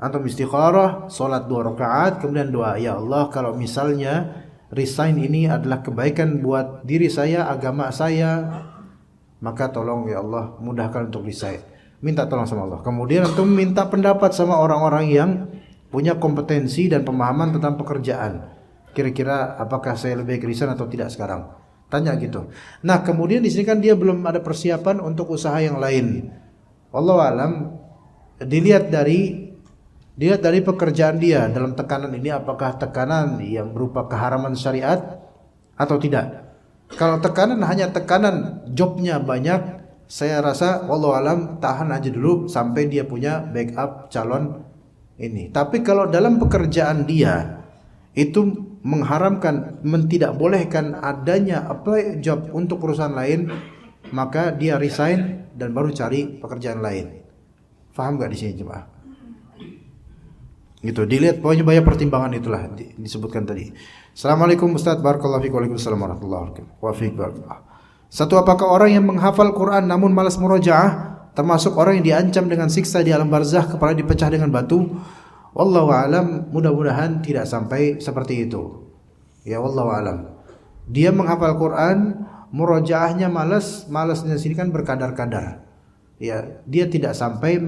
Antum istikharah, salat 2 rakaat, kemudian doa, ya Allah, kalau misalnya resign ini adalah kebaikan buat diri saya, agama saya, maka tolong ya Allah mudahkan untuk resign. Minta tolong sama Allah. Kemudian antum minta pendapat sama orang-orang yang punya kompetensi dan pemahaman tentang pekerjaan. Kira-kira apakah saya lebih baik resign atau tidak sekarang? Tanya gitu. Nah, kemudian di sini kan dia belum ada persiapan untuk usaha yang lain. Wallahu alam, dilihat dari pekerjaan dia dalam tekanan ini, apakah tekanan yang berupa keharaman syariat atau tidak. Kalau tekanan hanya tekanan jobnya banyak, saya rasa wallahu alam tahan aja dulu sampai dia punya backup calon ini. Tapi kalau dalam pekerjaan dia itu mengharamkan, tidak bolehkan adanya apply job untuk perusahaan lain, maka dia resign dan baru cari pekerjaan lain. Faham gak di sini jemaah? Gitu, dilihat pokoknya banyak pertimbangan, itulah disebutkan tadi. Assalamualaikum Ustaz, barakallahu fiik. Waalaikumsalam warahmatullahi wabarakatuh. Satu, apakah orang yang menghafal Quran namun malas murojaah termasuk orang yang diancam dengan siksa di alam barzakh, kepala dipecah dengan batu? Wallahu alam, mudah-mudahan tidak sampai seperti itu. Ya wallahu alam. Dia menghafal Quran, murojaahnya malasnya sini kan berkadar-kadar. Ya, dia tidak sampai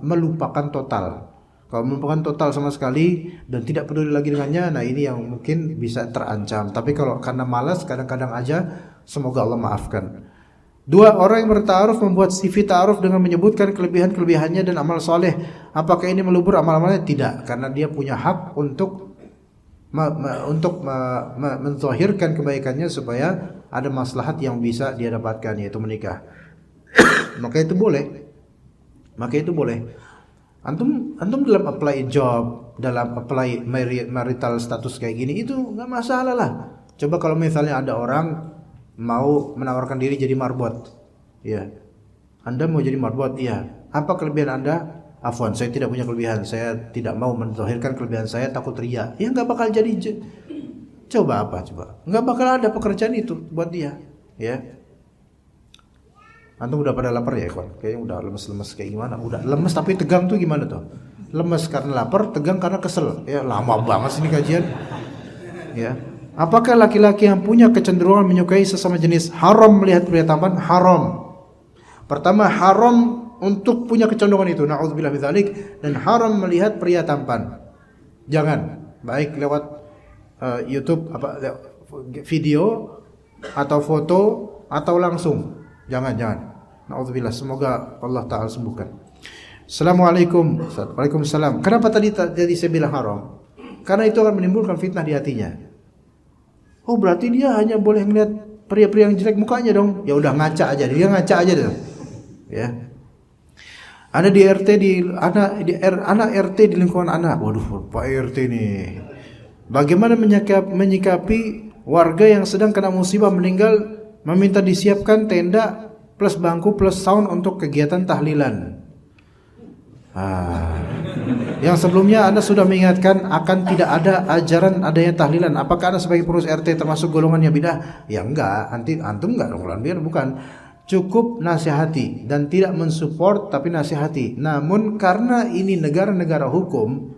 melupakan total. Kalau melupakan total sama sekali dan tidak peduli lagi dengannya, nah ini yang mungkin bisa terancam. Tapi kalau karena malas, kadang-kadang aja, semoga Allah maafkan. 2, orang yang berta'aruf membuat CV ta'aruf dengan menyebutkan kelebihan-kelebihannya dan amal soleh. Apakah ini melubur amal-amalnya? Tidak, karena dia punya hak untuk menzahirkan kebaikannya supaya ada maslahat yang bisa dia dapatkan, yaitu menikah. Maka itu boleh. Antum dalam apply job, dalam apply marital status kayak gini, itu nggak masalah lah. Coba kalau misalnya ada orang mau menawarkan diri jadi marbot, ya, Anda mau jadi marbot, iya. Apa kelebihan Anda? Afwan, saya tidak punya kelebihan. Saya tidak mau menzahirkan kelebihan saya, takut riya. Ya nggak bakal jadi. Coba. Nggak bakal ada pekerjaan itu buat dia, ya. Antum udah pada lapar ya, kawan? Kayaknya udah lemes-lemes kayak gimana? Udah lemes tapi tegang tuh gimana tuh? lemes karena lapar, tegang karena kesel. Ya, lama banget sih ini kajian. Ya. Apakah laki-laki yang punya kecenderungan menyukai sesama jenis haram melihat pria tampan? Haram. Pertama, haram untuk punya kecenderungan itu, na'udzubillah min dzalik, dan haram melihat pria tampan. Jangan, baik lewat YouTube video atau foto atau langsung. Jangan. Na'udzubillah, semoga Allah Ta'ala sembuhkan. Assalamualaikum. Waalaikumsalam. Kenapa tadi saya bilang haram? Karena itu akan menimbulkan fitnah di hatinya. Oh, berarti dia hanya boleh melihat pria-pria yang jelek mukanya dong. Ya udah, ngaca aja. Dia ngaca aja deh. Ya. Ada di RT anak RT di lingkungan anak. Waduh, Pak RT nih. Bagaimana menyikapi warga yang sedang kena musibah meninggal, meminta disiapkan tenda plus bangku plus sound untuk kegiatan tahlilan. Yang sebelumnya Anda sudah mengingatkan akan tidak ada ajaran adanya tahlilan. Apakah Anda sebagai pengurus RT termasuk golongannya bidah? Ya enggak, antum enggak dong, bukan. Cukup nasihati dan tidak mensupport tapi nasihati. Namun karena ini negara-negara hukum,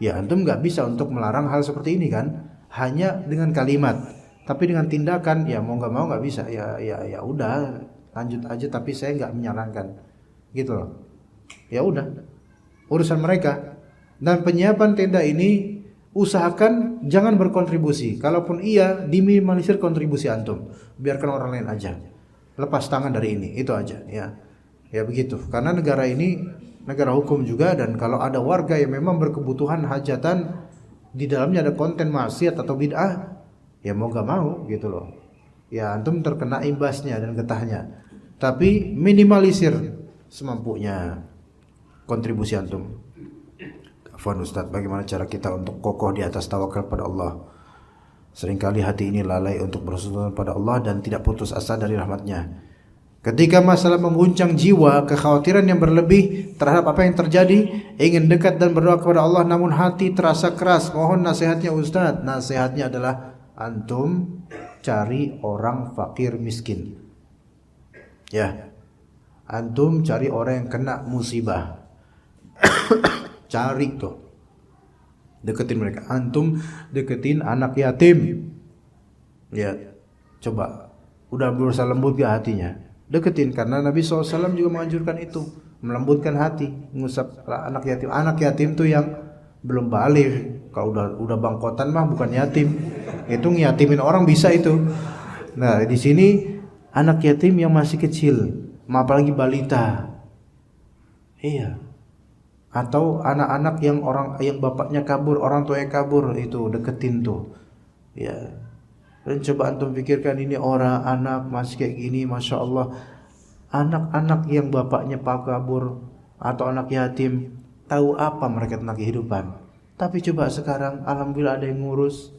ya antum enggak bisa untuk melarang hal seperti ini kan? Hanya dengan kalimat. Tapi dengan tindakan ya mau enggak mau enggak bisa. Ya udah, lanjut aja tapi saya enggak menyarankan. Gitu loh. Ya udah, urusan mereka. Dan penyiapan tenda ini usahakan jangan berkontribusi. Kalaupun iya, diminimalisir kontribusi antum. Biarkan orang lain aja. Lepas tangan dari ini, itu aja ya. Ya begitu. Karena negara ini negara hukum juga, dan kalau ada warga yang memang berkebutuhan hajatan di dalamnya ada konten maksiat atau bid'ah, ya mau gak mau gitu loh. Ya antum terkena imbasnya dan getahnya. Tapi minimalisir semampunya kontribusi antum. Afwan Ustaz, bagaimana cara kita untuk kokoh di atas tawakal pada Allah? Seringkali hati ini lalai untuk bersujud pada Allah dan tidak putus asa dari rahmatnya. Ketika masalah mengguncang jiwa, kekhawatiran yang berlebih terhadap apa yang terjadi, ingin dekat dan berdoa kepada Allah namun hati terasa keras. Mohon nasihatnya Ustaz. Nasihatnya adalah antum cari orang fakir miskin. Ya. Antum cari orang yang kena musibah. Cari tuh. Deketin mereka. Antum deketin anak yatim. Ya. Coba. Udah berusaha lembut gak hatinya? Deketin. Karena Nabi SAW juga menganjurkan itu. Melembutkan hati. Ngusap anak yatim. Anak yatim tuh yang belum balik. Kalau udah bangkotan mah bukan yatim. Itu ngiyatimin orang bisa itu. Nah di sini anak yatim yang masih kecil. Apalagi balita. Iya. Atau anak-anak yang bapaknya kabur, orang tuanya kabur, itu deketin tuh. Ya. Dan coba antum pikirkan, ini orang anak masih kayak gini, Masya Allah. Anak-anak yang bapaknya kabur atau anak yatim, tahu apa mereka tentang kehidupan. Tapi coba sekarang alhamdulillah ada yang ngurus.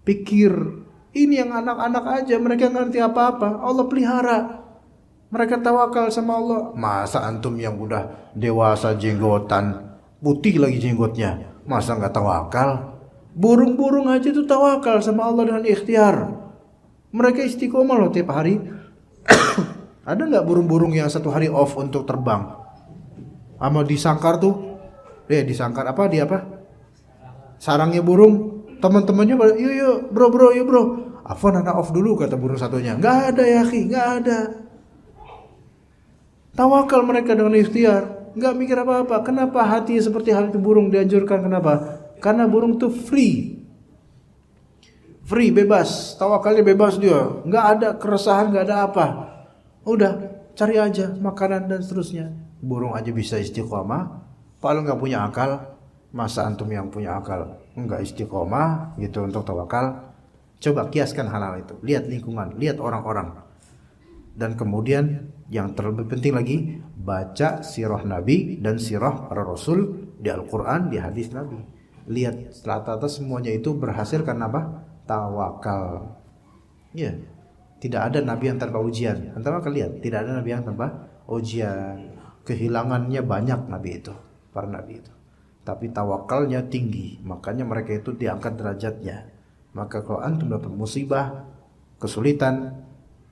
Pikir, ini yang anak-anak aja, mereka ngerti apa-apa. Allah pelihara. Mereka tawakal sama Allah. Masa antum yang udah dewasa jenggotan, putih lagi jenggotnya, masa nggak tawakal? Burung-burung aja tuh tawakal sama Allah dengan ikhtiar. Mereka istiqomah loh tiap hari. Ada nggak burung-burung yang satu hari off untuk terbang? Sama disangkar tuh, disangkar apa? Sarangnya burung. Teman-temannya pada, yuk bro, Afwan anak off dulu kata burung satunya. Nggak ada ya akhi, nggak ada. Tawakal mereka dengan ikhtiar, nggak mikir apa-apa. Kenapa hati seperti hal itu burung dianjurkan? Kenapa? Karena burung itu free, bebas. Tawakalnya bebas dia, nggak ada keresahan, nggak ada apa. Udah cari aja makanan dan seterusnya. Burung aja bisa istiqomah. Kalau nggak punya akal, masa antum yang punya akal nggak istiqomah gitu untuk tawakal? Coba kiaskan hal-hal itu. Lihat lingkungan, lihat orang-orang. Dan kemudian yang terlebih penting lagi, baca sirah Nabi dan sirah para Rasul di Al-Quran, di hadis Nabi. Lihat rata-rata semuanya itu berhasil karena apa? Tawakal. Ya, tidak ada Nabi yang tanpa ujian. Antara kalian, tidak ada Nabi yang tanpa ujian. Kehilangannya banyak Nabi itu, para Nabi itu. Tapi tawakalnya tinggi, makanya mereka itu diangkat derajatnya. Maka kalau antum dapat musibah, kesulitan,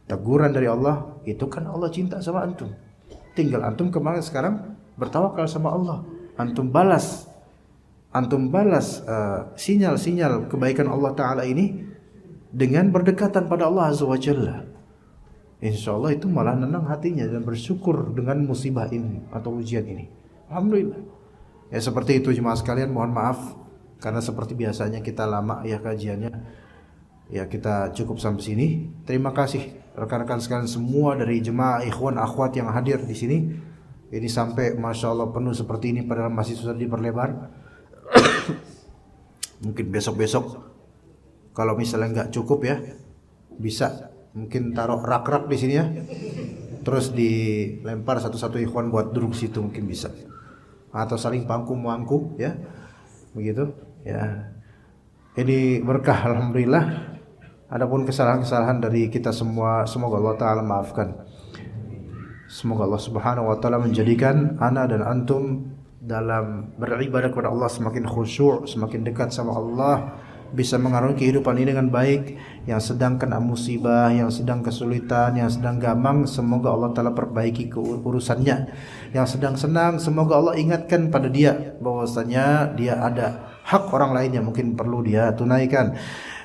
teguran dari Allah, itu kan Allah cinta sama antum. Tinggal antum kemarin sekarang bertawakal sama Allah. antum balas sinyal-sinyal kebaikan Allah Ta'ala ini dengan berdekatan pada Allah Azza wa Jalla. Insya Allah itu malah tenang hatinya dan bersyukur dengan musibah ini atau ujian ini. Alhamdulillah. Ya seperti itu jemaah sekalian, mohon maaf karena seperti biasanya kita lama ya kajiannya. Ya kita cukup sampai sini. Terima kasih rekan-rekan sekalian semua dari jemaah ikhwan akhwat yang hadir di sini. Ini sampai Masya Allah penuh seperti ini padahal masih susah diperlebar. Mungkin besok-besok kalau misalnya nggak cukup ya bisa mungkin taruh rak-rak di sini ya, terus dilempar satu-satu ikhwan buat duduk situ mungkin bisa, atau saling pangku-mangku ya, begitu ya. Ini berkah alhamdulillah. Adapun kesalahan-kesalahan dari kita semua semoga Allah Ta'ala maafkan. Semoga Allah Subhanahu Wa Ta'ala menjadikan ana dan antum dalam beribadah kepada Allah semakin khusyuk, semakin dekat sama Allah, bisa mengarungi kehidupan ini dengan baik. Yang sedang kena musibah, yang sedang kesulitan, yang sedang gamang, semoga Allah Ta'ala perbaiki urusannya. Yang sedang senang, semoga Allah ingatkan pada dia bahwasanya dia ada hak orang lain yang mungkin perlu dia tunaikan.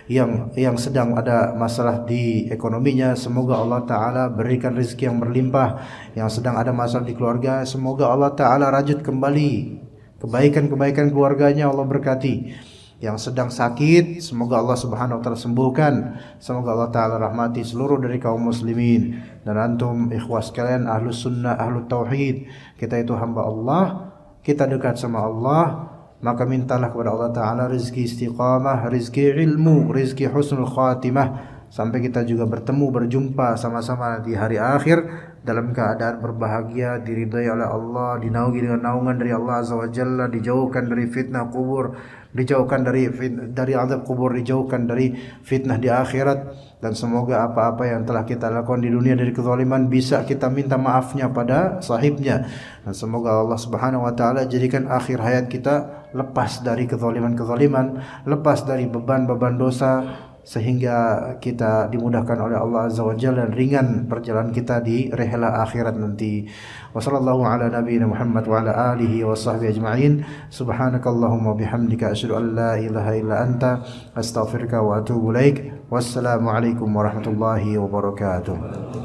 Yang sedang ada masalah di ekonominya, semoga Allah Ta'ala berikan rezeki yang berlimpah. Yang sedang ada masalah di keluarga, semoga Allah Ta'ala rajut kembali kebaikan-kebaikan keluarganya, Allah berkati. Yang sedang sakit, semoga Allah Subhanahu Wa Ta'ala sembuhkan. Semoga Allah Ta'ala rahmati seluruh dari kaum muslimin. Dan antum ikhwas sekalian, ahlus sunnah, ahlus tauhid, kita itu hamba Allah, kita dekat sama Allah, maka mintalah kepada Allah Ta'ala rizki istiqamah, rizki ilmu, rizki husnul khatimah, sampai kita juga bertemu, berjumpa sama-sama di hari akhir dalam keadaan berbahagia, diridhai oleh Allah, dinaungi dengan naungan dari Allah Azza wa Jalla, dijauhkan dari fitnah kubur, dijauhkan dari azab kubur, dijauhkan dari fitnah di akhirat. Dan semoga apa-apa yang telah kita lakukan di dunia dari kezaliman bisa kita minta maafnya pada sahibnya. Dan semoga Allah Subhanahu Wa Ta'ala jadikan akhir hayat kita lepas dari kezaliman-kezaliman, lepas dari beban-beban dosa, sehingga kita dimudahkan oleh Allah Azza wa Jalla dan ringan perjalanan kita di rehla akhirat nanti. Wassallallahu ala nabiyina Muhammad wa ala alihi wa sahbihi ajma'in. Subhanakallahumma bihamdika asyhadu an la ilaha illa anta astaghfiruka wa atubu ilaik. Wassalamu alaikum warahmatullahi wabarakatuh.